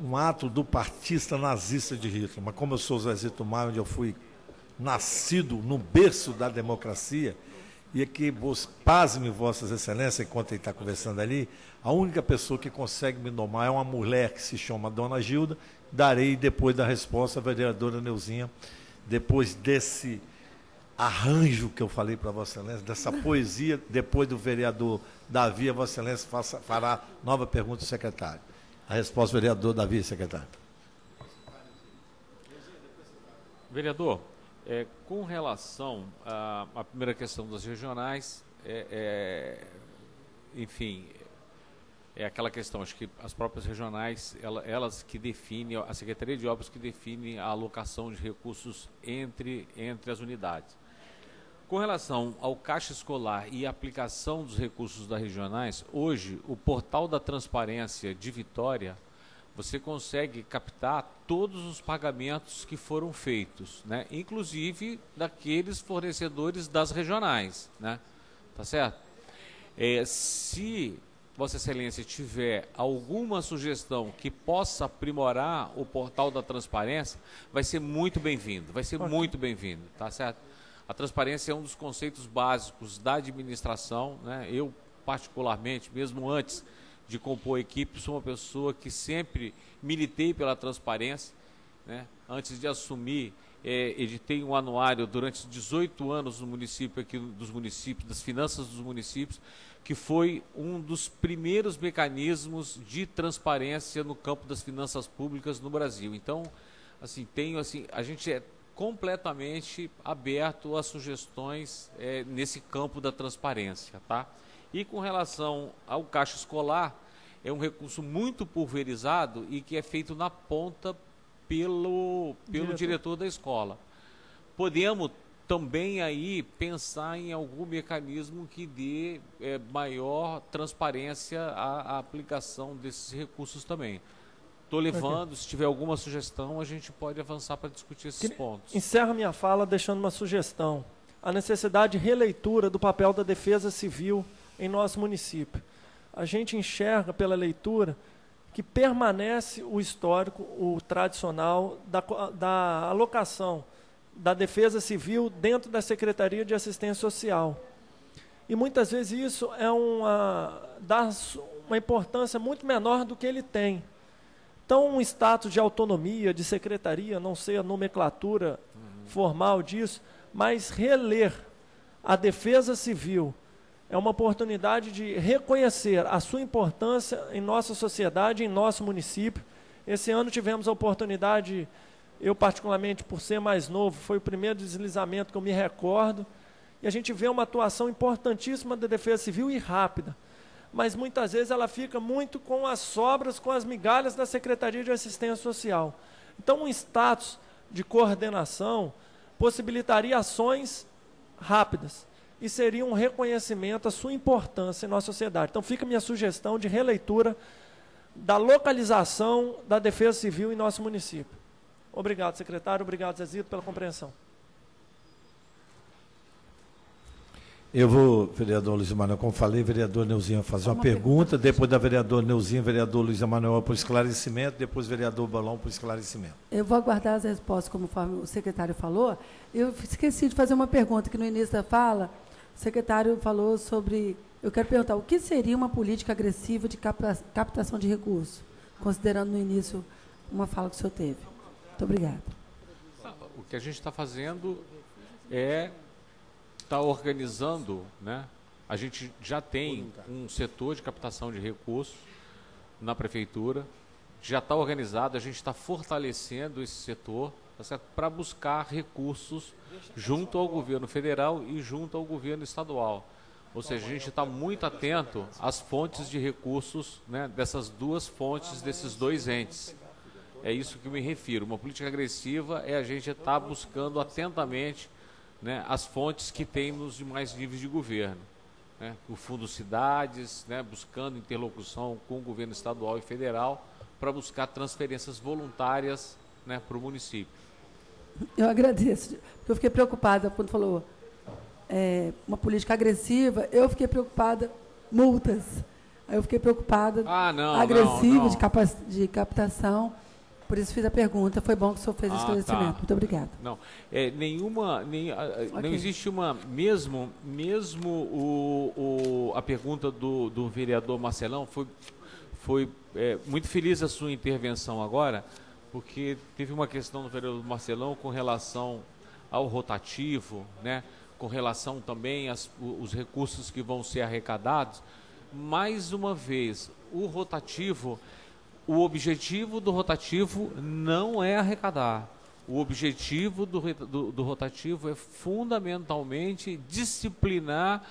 um ato do partista nazista de Hitler. Mas como eu sou Zezito Maia, onde eu fui nascido no berço da democracia, e aqui, pasme vossas excelências, enquanto ele está conversando ali, a única pessoa que consegue me domar é uma mulher que se chama Dona Gilda. Darei, depois da resposta, a vereadora Neuzinha, depois desse arranjo que eu falei para vossa excelência, dessa poesia, depois do vereador Davi, a vossa excelência fará nova pergunta ao secretário. A resposta, vereador Davi, secretário. Vereador, com relação à primeira questão das regionais, enfim, é aquela questão, acho que as próprias regionais, elas que definem, a Secretaria de Obras que define a alocação de recursos entre as unidades. Com relação ao caixa escolar e a aplicação dos recursos das regionais, hoje, o portal da transparência de Vitória, você consegue captar todos os pagamentos que foram feitos, né? Inclusive daqueles fornecedores das regionais, né? Tá certo? Se Vossa Excelência tiver alguma sugestão que possa aprimorar o portal da transparência, vai ser muito bem-vindo, muito bem-vindo, tá certo? A transparência é um dos conceitos básicos da administração, né? Eu, particularmente, mesmo antes de compor a equipe, sou uma pessoa que sempre militei pela transparência, né? Antes de assumir, editei um anuário durante 18 anos no município, aqui dos municípios, das finanças dos municípios, que foi um dos primeiros mecanismos de transparência no campo das finanças públicas no Brasil. Então, assim, a gente é completamente aberto a sugestões nesse campo da transparência, tá? E com relação ao caixa escolar, é um recurso muito pulverizado e que é feito na ponta pelo diretor da escola. Podemos também aí pensar em algum mecanismo que dê maior transparência à aplicação desses recursos também. Estou levando, se tiver alguma sugestão, a gente pode avançar para discutir esses pontos. Encerro minha fala deixando uma sugestão. A necessidade de releitura do papel da Defesa Civil em nosso município. A gente enxerga pela leitura que permanece o histórico, o tradicional da alocação da Defesa Civil dentro da Secretaria de Assistência Social. E muitas vezes isso dá uma importância muito menor do que ele tem. Então, um status de autonomia, de secretaria, não sei a nomenclatura formal disso, mas reler a Defesa Civil é uma oportunidade de reconhecer a sua importância em nossa sociedade, em nosso município. Esse ano tivemos a oportunidade, eu particularmente, por ser mais novo, foi o primeiro deslizamento que eu me recordo, e a gente vê uma atuação importantíssima da Defesa Civil e rápida. Mas muitas vezes ela fica muito com as sobras, com as migalhas da Secretaria de Assistência Social. Então, um status de coordenação possibilitaria ações rápidas e seria um reconhecimento à sua importância em nossa sociedade. Então, fica a minha sugestão de releitura da localização da Defesa Civil em nosso município. Obrigado, secretário. Obrigado, Zezito, pela compreensão. Eu vou, vereador Luiz Emanuel, como falei, vereador Neuzinha fazer uma pergunta, depois da vereadora Neuzinha, vereador Luiz Emanuel por esclarecimento, depois vereador Balão por esclarecimento. Eu vou aguardar as respostas, conforme o secretário falou. Eu esqueci de fazer uma pergunta, que no início da fala, o secretário falou sobre... Eu quero perguntar, o que seria uma política agressiva de captação de recursos, considerando no início uma fala que o senhor teve? Muito obrigada. O que a gente está fazendo é está organizando, né? A gente já tem um setor de captação de recursos na prefeitura, já está organizado, a gente está fortalecendo esse setor, tá certo? Para buscar recursos junto ao governo federal e junto ao governo estadual. Ou seja, a gente está muito atento às fontes de recursos, né, dessas duas fontes, desses dois entes. É isso que eu me refiro. Uma política agressiva é a gente estar buscando atentamente, né, as fontes que tem nos demais níveis de governo. Né, o Fundo Cidades, né, buscando interlocução com o governo estadual e federal para buscar transferências voluntárias, né, para o município. Eu agradeço, porque eu fiquei preocupada quando falou uma política agressiva, eu fiquei preocupada, multas. Aí eu fiquei preocupada, agressiva, de captação, por isso fiz a pergunta. Foi bom que o senhor fez esse esclarecimento. Muito obrigada. Não, não existe uma, mesmo a pergunta do vereador Marcelão, foi muito feliz a sua intervenção agora, porque teve uma questão do vereador Marcelão com relação ao rotativo, né? Com relação também aos recursos que vão ser arrecadados. Mais uma vez, o objetivo do rotativo não é arrecadar. O objetivo do rotativo é fundamentalmente disciplinar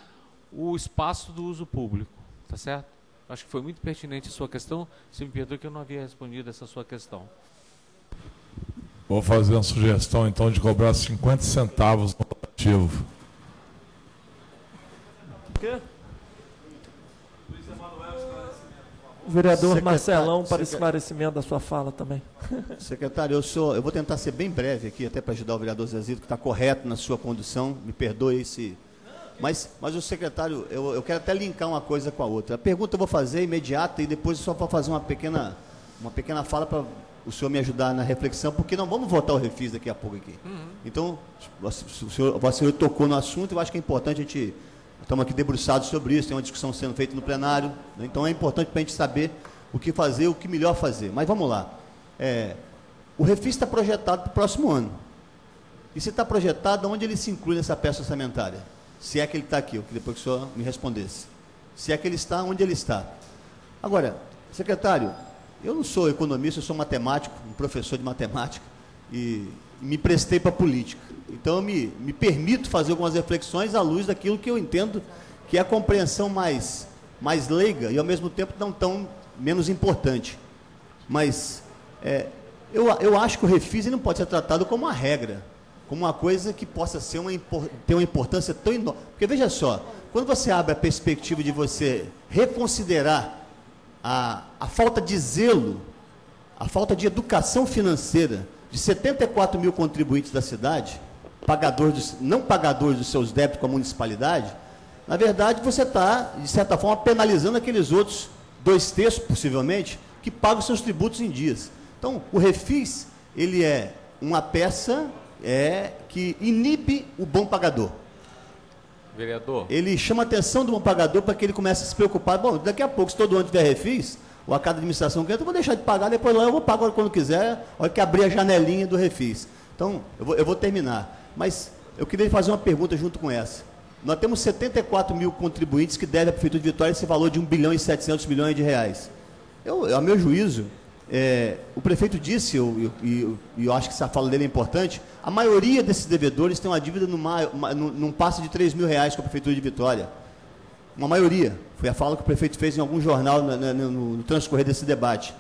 o espaço do uso público, tá certo? Acho que foi muito pertinente a sua questão. Se me perdoe que eu não havia respondido essa sua questão. Vou fazer uma sugestão, então, de cobrar 50 centavos no rotativo. O quê? O vereador Marcelão, para esclarecimento da sua fala também. Secretário, eu vou tentar ser bem breve aqui, até para ajudar o vereador Zezito, que está correto na sua condução, me perdoe se... Mas o secretário, eu quero até linkar uma coisa com a outra. A pergunta eu vou fazer imediata e depois só para fazer uma pequena fala para o senhor me ajudar na reflexão, porque não vamos votar o refis daqui a pouco aqui. Então, o senhor tocou no assunto, eu acho que é importante a gente... Estamos aqui debruçados sobre isso, tem uma discussão sendo feita no plenário, né? Então é importante para a gente saber o que fazer, o que melhor fazer. Mas vamos lá. O refis está projetado para o próximo ano. E se está projetado, onde ele se inclui nessa peça orçamentária? Se é que ele está aqui, eu queria depois que o senhor me respondesse. Se é que ele está, onde ele está? Agora, secretário, eu não sou economista, eu sou matemático, um professor de matemática, e me prestei para a política. Então, eu me permito fazer algumas reflexões à luz daquilo que eu entendo que é a compreensão mais leiga e, ao mesmo tempo, não tão menos importante. Mas eu acho que o refis não pode ser tratado como uma regra, como uma coisa que possa ser ter uma importância tão enorme. Porque, veja só, quando você abre a perspectiva de você reconsiderar a falta de zelo, a falta de educação financeira de 74 mil contribuintes da cidade, não pagadores dos seus débitos com a municipalidade, na verdade você está, de certa forma, penalizando aqueles outros 2/3, possivelmente, que pagam seus tributos em dias. Então, o refis, ele é uma peça que inibe o bom pagador. Vereador. Ele chama a atenção do bom pagador para que ele comece a se preocupar. Bom, daqui a pouco, se todo ano tiver refis, ou a cada administração quer, eu vou deixar de pagar, depois lá eu vou pagar quando quiser, a hora que abrir a janelinha do refis. Então, eu vou terminar. Mas eu queria fazer uma pergunta junto com essa. Nós temos 74 mil contribuintes que devem à Prefeitura de Vitória esse valor de 1 bilhão e 700 milhões de reais. A meu juízo, o prefeito disse, e eu acho que essa fala dele é importante, a maioria desses devedores tem uma dívida num passe de 3 mil reais com a Prefeitura de Vitória. Uma maioria. Foi a fala que o prefeito fez em algum jornal no transcorrer desse debate.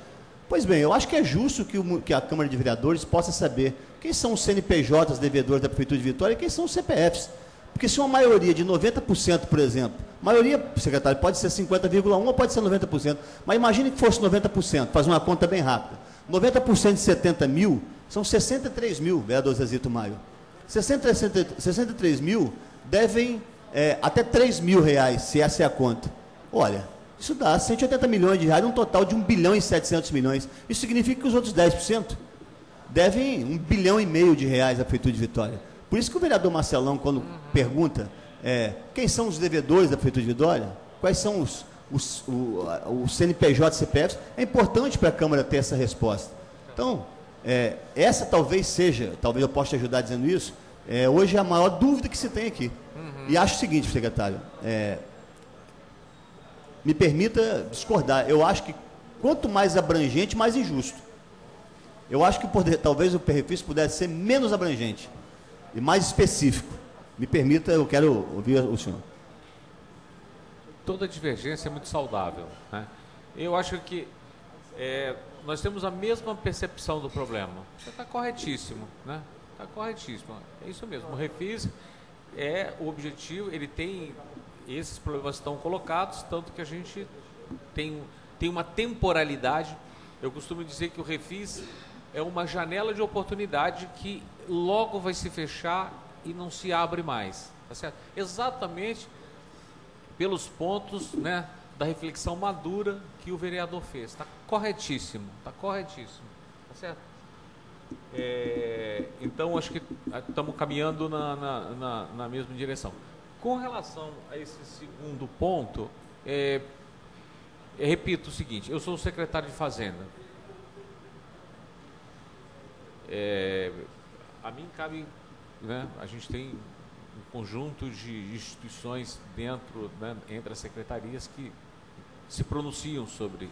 Pois bem, eu acho que é justo que a Câmara de Vereadores possa saber quem são os CNPJs devedores da Prefeitura de Vitória e quem são os CPFs. Porque se uma maioria de 90%, por exemplo, maioria, secretário, pode ser 50,1% ou pode ser 90%, mas imagine que fosse 90%, faz uma conta bem rápida. 90% de 70 mil são 63 mil, vereador Zezito Maio. 63 mil devem até 3 mil reais, se essa é a conta. Olha, isso dá 180 milhões de reais, um total de 1 bilhão e 700 milhões. Isso significa que os outros 10% devem 1,5 bilhão de reais à Prefeitura de Vitória. Por isso que o vereador Marcelão, quando pergunta quem são os devedores da Prefeitura de Vitória, quais são os CNPJ e CPFs, é importante para a Câmara ter essa resposta. Então, essa talvez eu possa te ajudar dizendo isso, hoje é a maior dúvida que se tem aqui. E acho o seguinte, secretário, me permita discordar, eu acho que quanto mais abrangente, mais injusto. Eu acho que talvez o refis pudesse ser menos abrangente e mais específico. Me permita, eu quero ouvir o senhor. Toda divergência é muito saudável, né? Eu acho que nós temos a mesma percepção do problema. Você está corretíssimo, né? Está corretíssimo. É isso mesmo. O refis o objetivo, ele tem, esses problemas estão colocados, tanto que a gente tem uma temporalidade. Eu costumo dizer que o refis é uma janela de oportunidade que logo vai se fechar e não se abre mais, tá certo? Exatamente pelos pontos, né, da reflexão madura que o vereador fez. Está corretíssimo, tá certo? Então, acho que estamos caminhando na mesma direção. Com relação a esse segundo ponto, repito o seguinte, eu sou o secretário de Fazenda. A mim cabe, né, a gente tem um conjunto de instituições dentro, né, entre as secretarias que se pronunciam sobre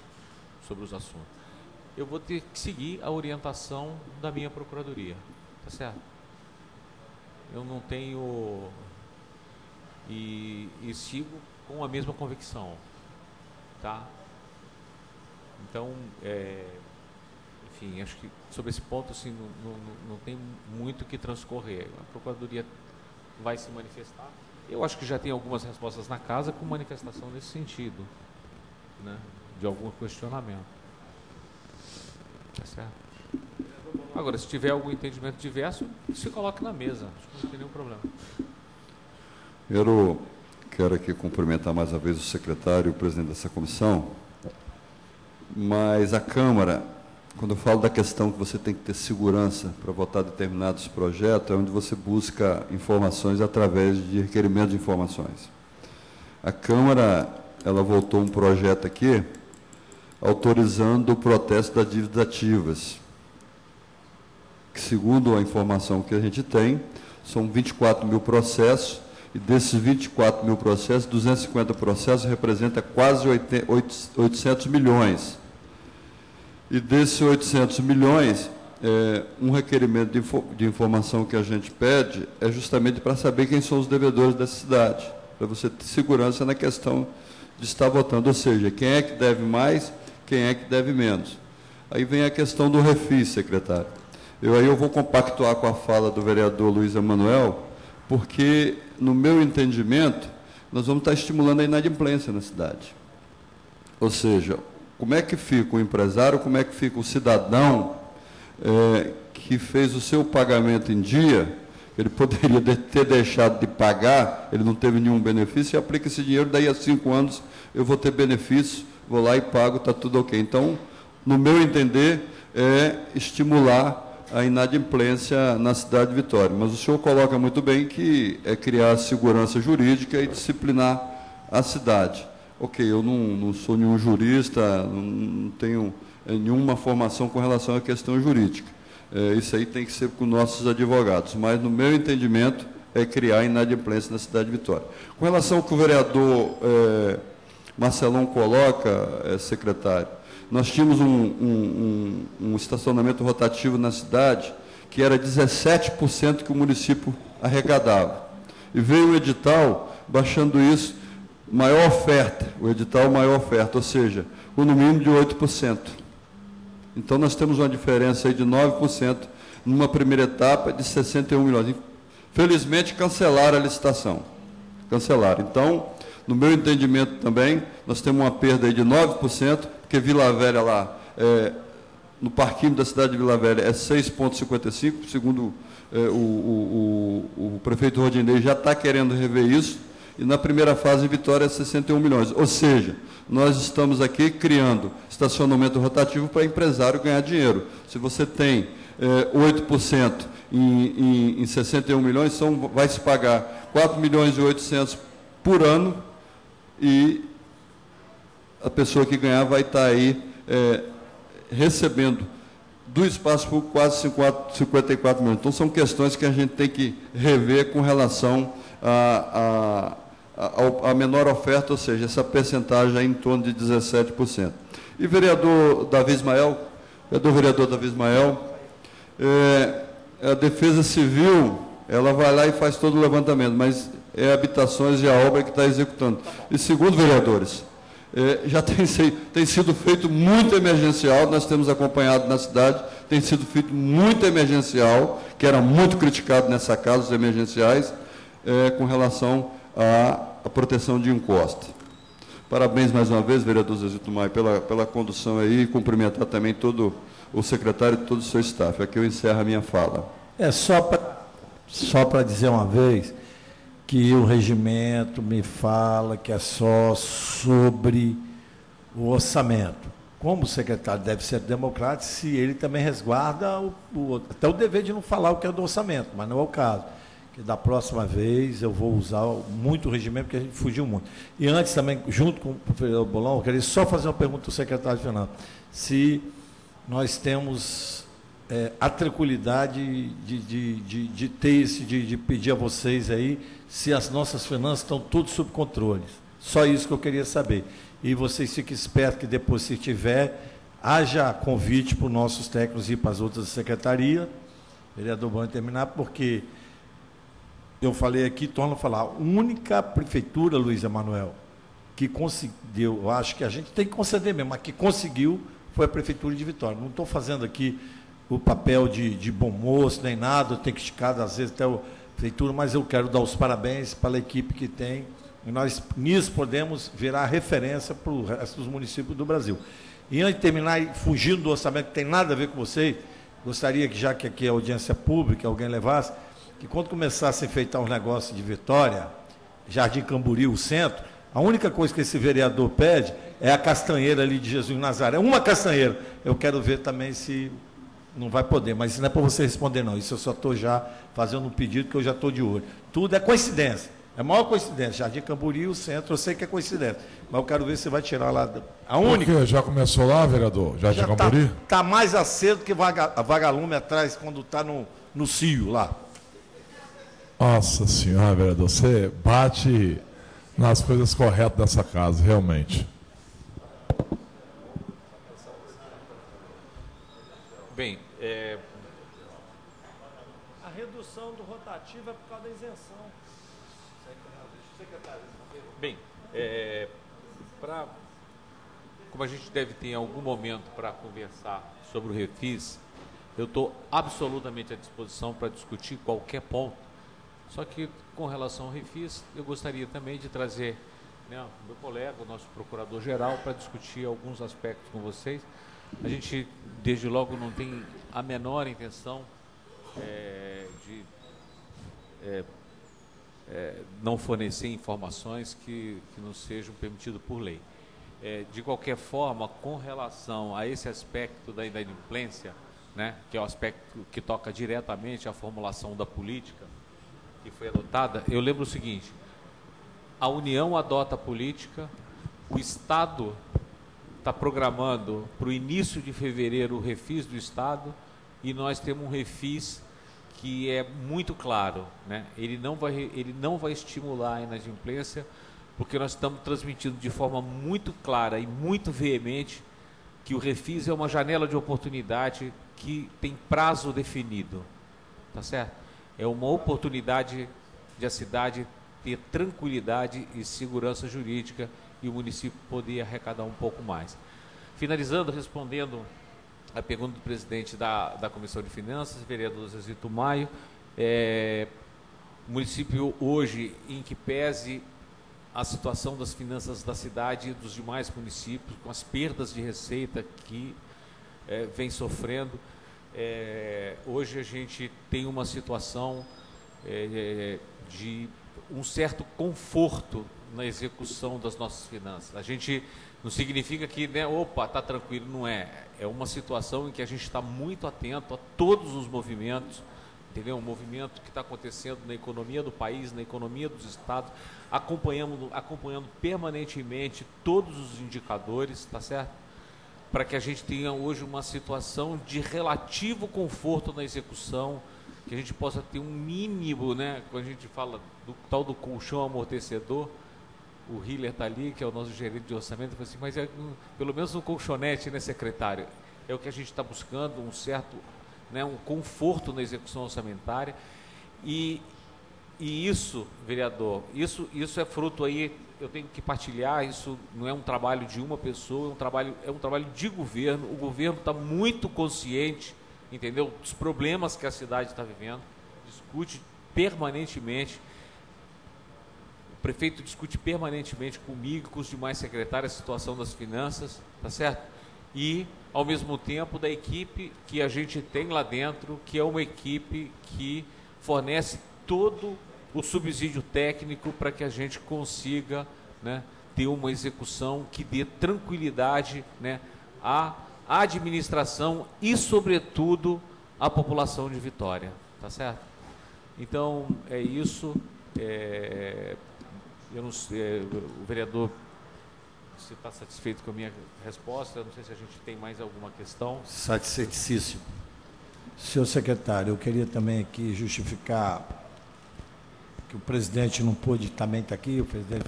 os assuntos. Eu vou ter que seguir a orientação da minha procuradoria, tá certo? Eu não tenho e sigo com a mesma convicção, tá? Então, enfim, acho que sobre esse ponto assim não tem muito o que transcorrer. A procuradoria vai se manifestar. Eu acho que já tem algumas respostas na casa com manifestação nesse sentido, né, de algum questionamento. Tá certo? Agora, se tiver algum entendimento diverso, se coloque na mesa. Acho que não tem nenhum problema. Eu quero aqui cumprimentar mais uma vez o secretário e o presidente dessa comissão, mas a Câmara, quando eu falo da questão que você tem que ter segurança para votar determinados projetos, é onde você busca informações através de requerimento de informações. A Câmara, ela votou um projeto aqui, autorizando o protesto das dívidas ativas, que, segundo a informação que a gente tem, são 24 mil processos, e desses 24 mil processos, 250 processos representa quase 800 milhões. E desses 800 milhões, um requerimento de informação que a gente pede é justamente para saber quem são os devedores dessa cidade, para você ter segurança na questão de estar votando, ou seja, quem é que deve mais, quem é que deve menos. Aí vem a questão do refis, secretário. Eu vou compactuar com a fala do vereador Luiz Emanuel, porque, no meu entendimento, nós vamos estar estimulando a inadimplência na cidade. Ou seja, como é que fica o empresário, como é que fica o cidadão que fez o seu pagamento em dia, ele poderia ter deixado de pagar, ele não teve nenhum benefício, e aplica esse dinheiro, daí a 5 anos eu vou ter benefício, vou lá e pago, está tudo ok. Então, no meu entender, estimular a inadimplência na cidade de Vitória. Mas o senhor coloca muito bem que é criar segurança jurídica e disciplinar a cidade. Ok, eu não sou nenhum jurista, não tenho nenhuma formação com relação à questão jurídica. Isso aí tem que ser com nossos advogados. Mas, no meu entendimento, é criar inadimplência na cidade de Vitória. Com relação ao que o vereador Marcelão coloca, secretário, nós tínhamos um estacionamento rotativo na cidade que era 17% que o município arrecadava. E veio o edital baixando isso, maior oferta, o edital maior oferta, ou seja, no mínimo de 8%. Então, nós temos uma diferença aí de 9%, numa primeira etapa de 61 milhões. Felizmente, cancelaram a licitação. Cancelaram. Então, no meu entendimento também, nós temos uma perda aí de 9%, porque Vila Velha lá, no parquinho da cidade de Vila Velha, é 6,55%, segundo o prefeito Rodinei já está querendo rever isso, e na primeira fase em Vitória é 61 milhões. Ou seja, nós estamos aqui criando estacionamento rotativo para empresário ganhar dinheiro. Se você tem 8% em 61 milhões, vai se pagar 4 milhões e 800 por ano, e a pessoa que ganhar vai estar aí recebendo do espaço público quase 54 milhões. Então, são questões que a gente tem que rever com relação a menor oferta, ou seja, essa percentagem é em torno de 17%. E vereador Davi Ismael, a Defesa Civil, ela vai lá e faz todo o levantamento, mas é habitações e a obra que está executando. E segundo, vereadores, já tem sido feito muito emergencial, nós temos acompanhado na cidade, tem sido feito muito emergencial, que era muito criticado nessa casa, os emergenciais, com relação à proteção de encosta. Parabéns mais uma vez, vereador Zezito Maia, pela condução aí, e cumprimentar também todo o secretário e todo o seu staff. Aqui eu encerro a minha fala. Só para dizer uma vez que o regimento me fala que é só sobre o orçamento. Como o secretário deve ser democrático, se ele também resguarda até o dever de não falar o que é do orçamento, mas não é o caso. Que da próxima vez eu vou usar muito o regimento, porque a gente fugiu muito. E antes também, junto com o vereador Bolão, eu queria só fazer uma pergunta ao secretário Fernando. Se nós temos a tranquilidade de ter de pedir a vocês aí se as nossas finanças estão tudo sob controle. Só isso que eu queria saber. E vocês fiquem espertos que depois, se tiver, haja convite para os nossos técnicos ir para as outras secretarias. Vereador, vamos terminar, porque eu falei aqui, torno a falar, a única prefeitura, Luiz Emanuel, que conseguiu, eu acho que a gente tem que conceder mesmo, mas que conseguiu foi a Prefeitura de Vitória. Não estou fazendo aqui o papel de bom moço, nem nada, eu tenho que esticar, às vezes, até a Prefeitura, mas eu quero dar os parabéns para a equipe que tem, e nós, nisso, podemos virar referência para o resto dos municípios do Brasil. E antes de terminar, fugindo do orçamento, que tem nada a ver com vocês, gostaria que, já que aqui é audiência pública, alguém levasse, que quando começasse a enfeitar os negócios de Vitória, Jardim Camburi, o centro, a única coisa que esse vereador pede é a castanheira ali de Jesus Nazaré. Uma castanheira. Eu quero ver também se não vai poder, mas isso não é para você responder, não. Isso eu só estou já fazendo um pedido que eu já estou de olho. Tudo é coincidência. É a maior coincidência. Jardim Camburi, o centro, eu sei que é coincidência. Mas eu quero ver se você vai tirar lá. A única. Por quê? Já começou lá, vereador? Jardim Camburi? Está mais aceso que a vagalume atrás, quando está no cio lá. Nossa senhora, vereador, você bate nas coisas corretas dessa casa, realmente. Bem, A redução do rotativo é por causa da isenção. bem, como a gente deve ter em algum momento para conversar sobre o Refis, eu estou absolutamente à disposição para discutir qualquer ponto. Só que, com relação ao Refis, eu gostaria também de trazer o meu colega, o nosso procurador-geral, para discutir alguns aspectos com vocês. A gente, desde logo, não tem a menor intenção de não fornecer informações que não sejam permitidas por lei. De qualquer forma, com relação a esse aspecto da inadimplência, que é o aspecto que toca diretamente à formulação da política que foi adotada, eu lembro o seguinte: a União adota a política, o Estado está programando para o início de fevereiro o Refis do Estado, e nós temos um Refis que é muito claro, ele não vai estimular a inadimplência, porque nós estamos transmitindo de forma muito clara e muito veemente que o Refis é uma janela de oportunidade que tem prazo definido, tá certo? É uma oportunidade de a cidade ter tranquilidade e segurança jurídica e o município poder arrecadar um pouco mais. Finalizando, respondendo a pergunta do presidente da Comissão de Finanças, vereador Zezito Maio, o município hoje, em que pese a situação das finanças da cidade e dos demais municípios, com as perdas de receita que vem sofrendo, hoje a gente tem uma situação de um certo conforto na execução das nossas finanças. A gente não significa que, está tranquilo, não é. É uma situação em que a gente está muito atento a todos os movimentos, entendeu? Um movimento que está acontecendo na economia do país, na economia dos estados, acompanhando permanentemente todos os indicadores, tá certo? Para que a gente tenha hoje uma situação de relativo conforto na execução que a gente possa ter um mínimo, né? Quando a gente fala do tal do colchão amortecedor, o Hiller está ali, que é o nosso gerente de orçamento, falou assim, mas pelo menos um colchonete, né, secretário? É o que a gente está buscando, um certo, né, um conforto na execução orçamentária. E isso, vereador, isso é fruto aí, eu tenho que partilhar, isso não é um trabalho de uma pessoa, é um trabalho de governo. O governo está muito consciente, entendeu, dos problemas que a cidade está vivendo, discute permanentemente. O prefeito discute permanentemente comigo e com os demais secretários a situação das finanças, tá certo? E, ao mesmo tempo, da equipe que a gente tem lá dentro, que é uma equipe que fornece todo o subsídio técnico para que a gente consiga, né, ter uma execução que dê tranquilidade, né, à administração e, sobretudo, à população de Vitória, tá certo? Então, é isso. Eu não sei, o vereador, se está satisfeito com a minha resposta, eu não sei se a gente tem mais alguma questão. Satisfeitíssimo. Senhor secretário, eu queria também aqui justificar que o presidente não pôde também estar aqui, o presidente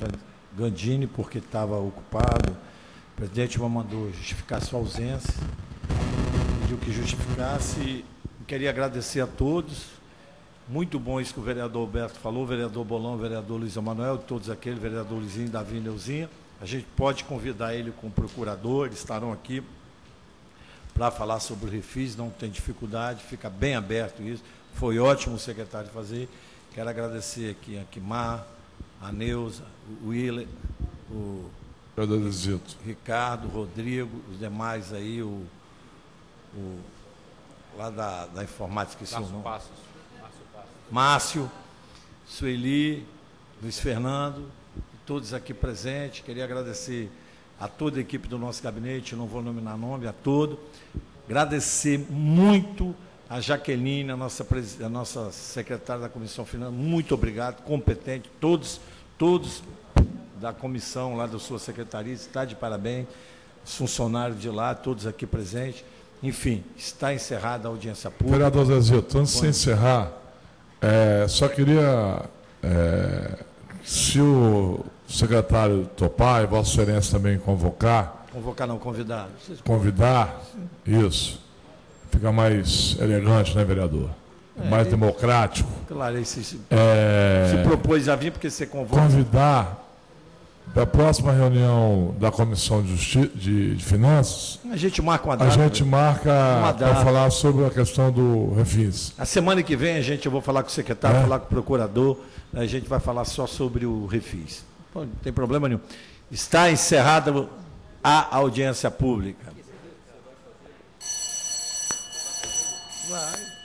Gandini, porque estava ocupado. O presidente me mandou justificar sua ausência, pediu que justificasse. Eu queria agradecer a todos. Muito bom isso que o vereador Alberto falou, o vereador Bolão, o vereador Luiz Emanuel, todos aqueles, o vereador Luizinho, Davi Neuzinha. A gente pode convidar ele com o procurador, eles estarão aqui para falar sobre o refis, não tem dificuldade, fica bem aberto isso. Foi ótimo o secretário fazer. Quero agradecer aqui a Quimar, a Neuza, o Willer, o Ricardo, o Rodrigo, os demais aí, lá da informática, esqueci o nome. Márcio, Sueli, Luiz Fernando, todos aqui presentes. Queria agradecer a toda a equipe do nosso gabinete, não vou nominar nome, a todo. Agradecer muito a Jaqueline, a nossa secretária da Comissão Finanças, muito obrigado, competente, todos da comissão lá da sua secretaria, está de parabéns, os funcionários de lá, todos aqui presentes. Enfim, está encerrada a audiência pública. Vereador Zezito, antes de encerrar, só queria, se o secretário topar, e Vossa Excelência também convocar. Convocar não, convidar. Convidar, isso. Fica mais elegante, né, vereador? Mais democrático. Claro, se propôs a vir, porque você convoca. Convidar para a próxima reunião da Comissão de Finanças. A gente marca uma data. A gente marca para falar sobre a questão do refis. A semana que vem eu vou falar com o secretário, falar com o procurador, a gente vai falar só sobre o refis. Pô, não tem problema nenhum. Está encerrada a audiência pública. Vai.